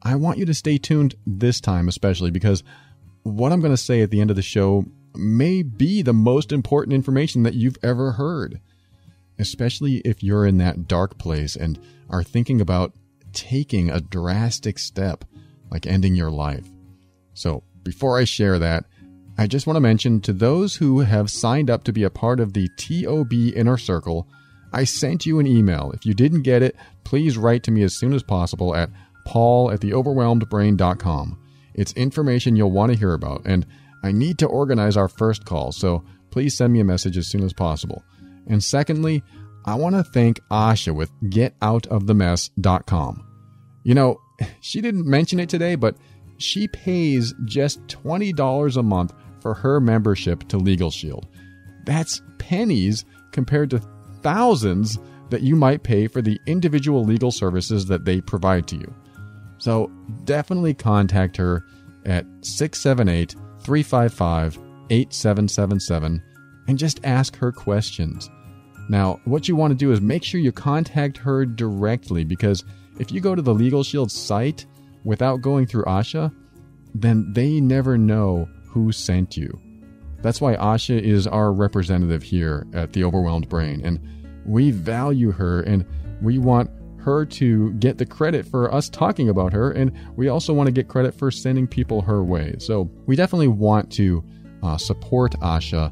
I want you to stay tuned this time especially, because what I'm going to say at the end of the show may be the most important information that you've ever heard, especially if you're in that dark place and are thinking about taking a drastic step like ending your life. So before I share that, I just want to mention to those who have signed up to be a part of the TOB Inner Circle, I sent you an email. If you didn't get it, please write to me as soon as possible at paul@theoverwhelmedbrain.com. It's information you'll want to hear about, and I need to organize our first call, so please send me a message as soon as possible. And secondly, I want to thank Asha with getoutofthemess.com. You know, she didn't mention it today, but she pays just $20 a month for her membership to Legal Shield. That's pennies compared to thousands that you might pay for the individual legal services that they provide to you. So definitely contact her at 678-355-8777 and just ask her questions. Now, what you want to do is make sure you contact her directly, because if you go to the Legal Shield site without going through Asha, then they never know who sent you. That's why Asha is our representative here at The Overwhelmed Brain, and we value her, and we want her to get the credit for us talking about her, and we also want to get credit for sending people her way. So we definitely want to support Asha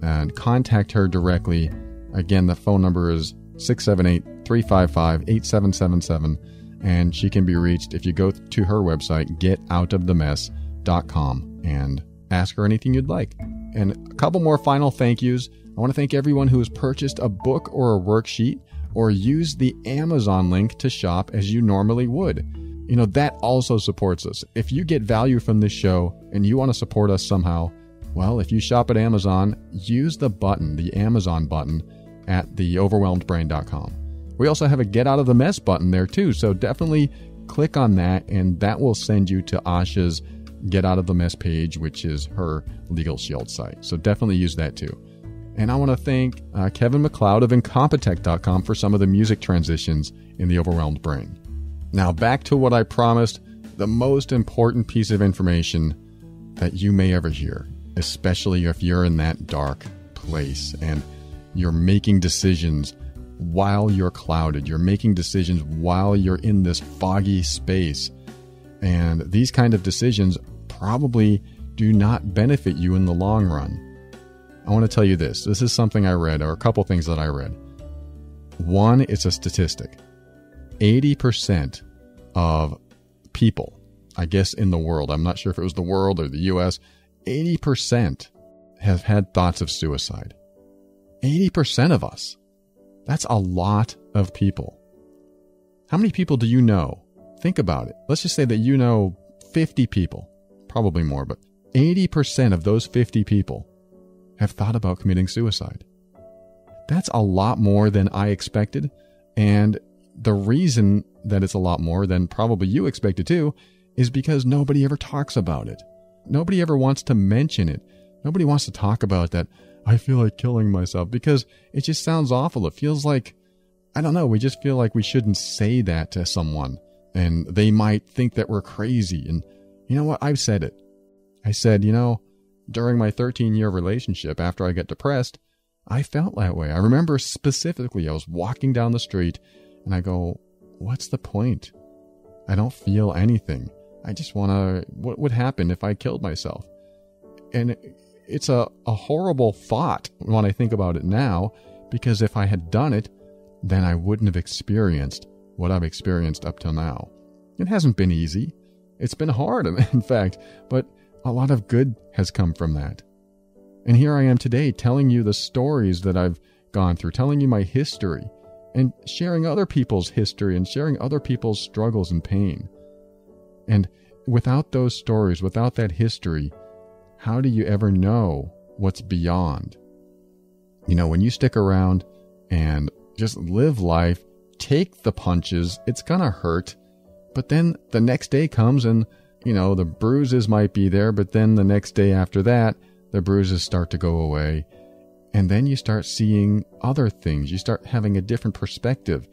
and contact her directly. Again, the phone number is 678-355-8777, and she can be reached if you go to her website, getoutofthemess.com, and ask her anything you'd like. And a couple more final thank yous. I want to thank everyone who has purchased a book or a worksheet or used the Amazon link to shop as you normally would. You know, that also supports us. If you get value from this show and you want to support us somehow, well, if you shop at Amazon, use the button, the Amazon button at theoverwhelmedbrain.com. We also have a Get Out of the Mess button there too, so definitely click on that, and that will send you to Asha's Get Out of the Mess page, which is her Legal Shield site. So definitely use that too. And I want to thank Kevin McLeod of Incompetech.com for some of the music transitions in The Overwhelmed Brain. Now back to what I promised, the most important piece of information that you may ever hear, especially if you're in that dark place and you're making decisions while you're clouded. You're making decisions while you're in this foggy space. And these kind of decisions probably do not benefit you in the long run. I want to tell you this. This is something I read, or a couple things that I read. One, it's a statistic. 80% of people, I guess in the world, I'm not sure if it was the world or the US, 80% have had thoughts of suicide. 80% of us. That's a lot of people. How many people do you know? Think about it. Let's just say that you know 50 people, probably more, but 80% of those 50 people have thought about committing suicide. That's a lot more than I expected. And the reason that it's a lot more than probably you expected too is because nobody ever talks about it. Nobody ever wants to mention it. Nobody wants to talk about that. I feel like killing myself, because it just sounds awful. It feels like, I don't know, we just feel like we shouldn't say that to someone and they might think that we're crazy. And you know what? I've said it. I said, during my 13-year relationship, after I got depressed, I felt that way. I remember specifically, I was walking down the street and I go, what's the point? I don't feel anything. I just want to, what would happen if I killed myself? And it's a horrible thought when I think about it now, because if I had done it, then I wouldn't have experienced what I've experienced up till now. It hasn't been easy. It's been hard, in fact, but a lot of good has come from that. And here I am today telling you the stories that I've gone through, telling you my history, and sharing other people's history and sharing other people's struggles and pain. And without those stories, without that history, how do you ever know what's beyond? When you stick around and just live life, take the punches, it's going to hurt. But then the next day comes and, the bruises might be there, but then the next day after that, the bruises start to go away. And then you start seeing other things. You start having a different perspective.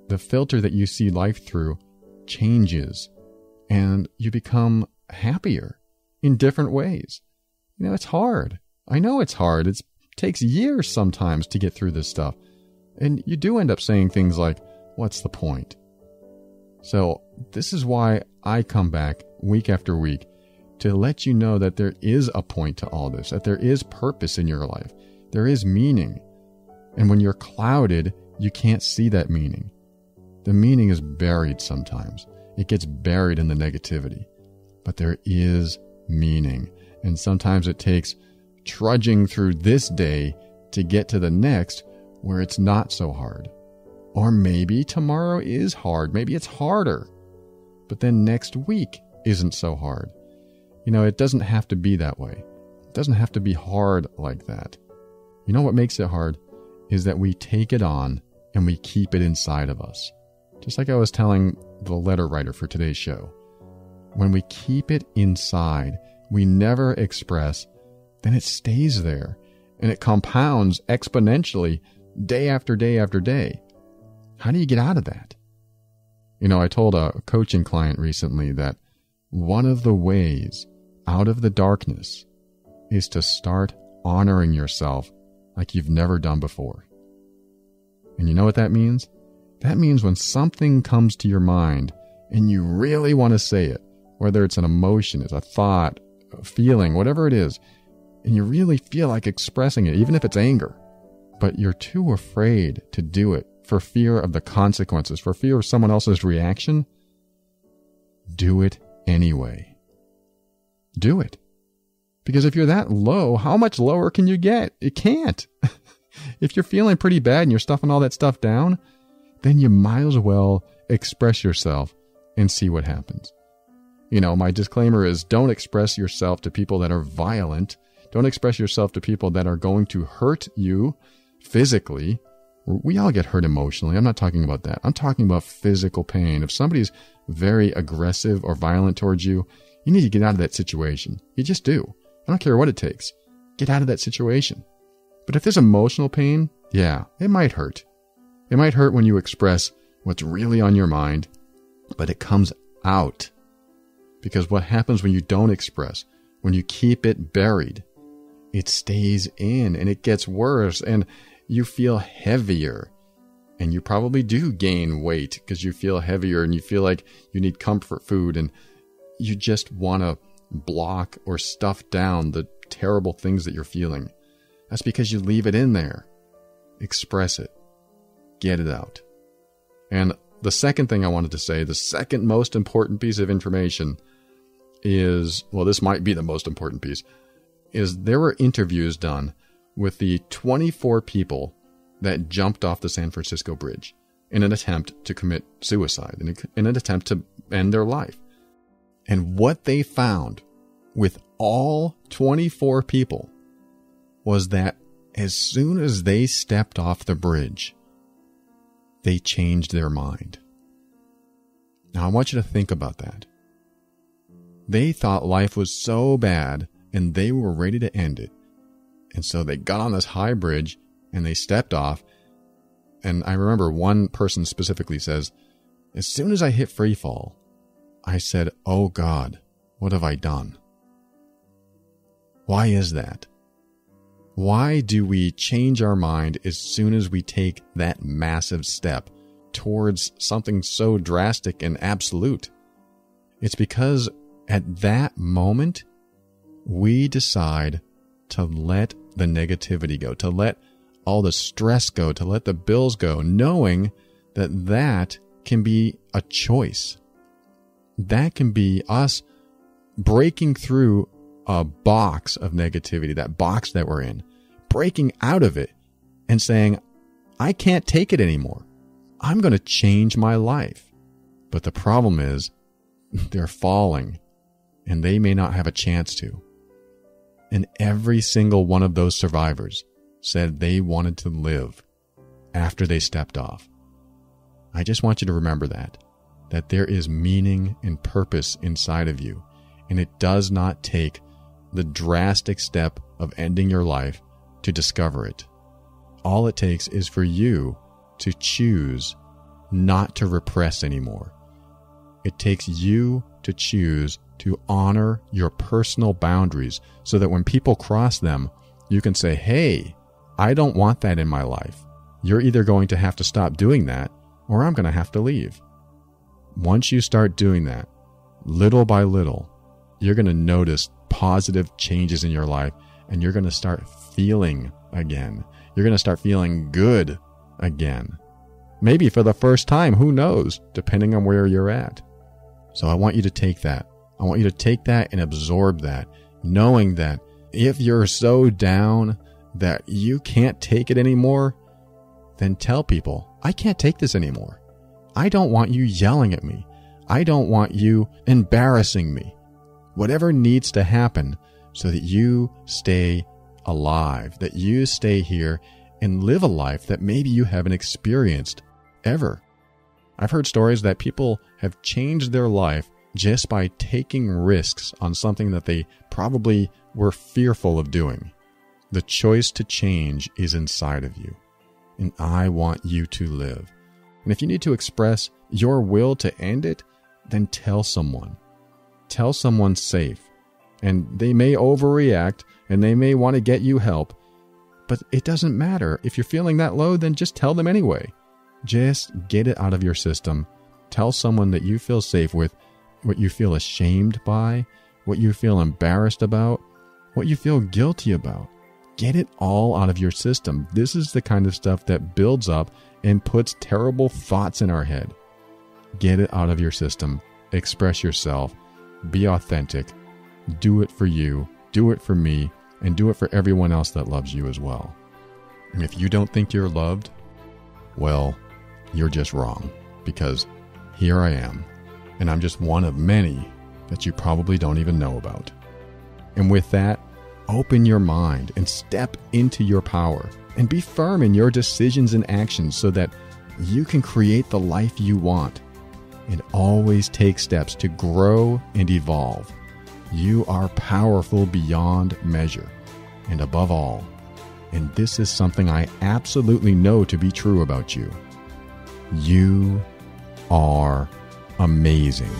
The filter that you see life through changes, and you become happier in different ways. It's hard. I know it's hard. It takes years sometimes to get through this stuff. And you do end up saying things like, what's the point? So this is why I come back week after week to let you know that there is a point to all this, that there is purpose in your life. There is meaning. And when you're clouded, you can't see that meaning. The meaning is buried sometimes. It gets buried in the negativity. But there is meaning. And sometimes it takes trudging through this day to get to the next where it's not so hard. Or maybe tomorrow is hard. Maybe it's harder. But then next week isn't so hard. It doesn't have to be that way. It doesn't have to be hard like that. What makes it hard is that we take it on and we keep it inside of us. Just like I was telling the letter writer for today's show. When we keep it inside, we never express, then it stays there. And it compounds exponentially day after day after day. How do you get out of that? I told a coaching client recently that one of the ways out of the darkness is to start honoring yourself like you've never done before. And you know what that means? That means when something comes to your mind and you really want to say it, whether it's an emotion, it's a thought, a feeling, whatever it is, and you really feel like expressing it, even if it's anger, but you're too afraid to do it for fear of the consequences, for fear of someone else's reaction, do it anyway. Do it. Because if you're that low, how much lower can you get? It can't. If you're feeling pretty bad and you're stuffing all that stuff down, then you might as well express yourself and see what happens. My disclaimer is don't express yourself to people that are violent. Don't express yourself to people that are going to hurt you physically. We all get hurt emotionally. I'm not talking about that. I'm talking about physical pain. If somebody's very aggressive or violent towards you, you need to get out of that situation. You just do. I don't care what it takes. Get out of that situation. But if there's emotional pain, yeah, it might hurt. It might hurt when you express what's really on your mind, but it comes out. Because what happens when you don't express, when you keep it buried, it stays in and it gets worse and you feel heavier. And you probably do gain weight because you feel heavier and you feel like you need comfort food and you just want to block or stuff down the terrible things that you're feeling. That's because you leave it in there. Express it. Get it out. And the second thing I wanted to say, the second most important piece of information is, well, this might be the most important piece, is there were interviews done with the 24 people that jumped off the San Francisco Bridge in an attempt to commit suicide, in an attempt to end their life. And what they found with all 24 people was that as soon as they stepped off the bridge, they changed their mind. Now, I want you to think about that. They thought life was so bad and they were ready to end it. And so they got on this high bridge and they stepped off. And I remember one person specifically says, as soon as I hit free fall, I said, oh God, what have I done? Why is that? Why do we change our mind as soon as we take that massive step towards something so drastic and absolute? It's because at that moment, we decide to let the negativity go, to let all the stress go, to let the bills go, knowing that that can be a choice. That can be us breaking through a box of negativity, that box that we're in, breaking out of it and saying, I can't take it anymore. I'm going to change my life. But the problem is they're falling and they may not have a chance to. And every single one of those survivors said they wanted to live after they stepped off. I just want you to remember that there is meaning and purpose inside of you. And it does not take the drastic step of ending your life to discover it. All it takes is for you to choose not to repress anymore. It takes you to choose to honor your personal boundaries so that when people cross them, you can say, hey, I don't want that in my life. You're either going to have to stop doing that or I'm going to have to leave. Once you start doing that, little by little, you're going to notice positive changes in your life and you're going to start feeling again. You're going to start feeling good again. Maybe for the first time, who knows, depending on where you're at. So I want you to take that. I want you to take that and absorb that, knowing that if you're so down that you can't take it anymore, then tell people, I can't take this anymore. I don't want you yelling at me. I don't want you embarrassing me. Whatever needs to happen so that you stay alive, that you stay here and live a life that maybe you haven't experienced ever. I've heard stories that people have changed their life just by taking risks on something that they probably were fearful of doing. The choice to change is inside of you, and I want you to live. And if you need to express your will to end it, then tell someone. Tell someone safe. And they may overreact and they may want to get you help, but it doesn't matter. If you're feeling that low, then just tell them anyway. Just get it out of your system. Tell someone that you feel safe with, what you feel ashamed by, what you feel embarrassed about, what you feel guilty about. Get it all out of your system. This is the kind of stuff that builds up and puts terrible thoughts in our head. Get it out of your system. Express yourself. Be authentic. Do it for you. Do it for me. And do it for everyone else that loves you as well. And if you don't think you're loved, well, you're just wrong. Because here I am. And I'm just one of many that you probably don't even know about. And with that, open your mind and step into your power. And be firm in your decisions and actions so that you can create the life you want. And always take steps to grow and evolve. You are powerful beyond measure. And above all, and this is something I absolutely know to be true about you, you are amazing.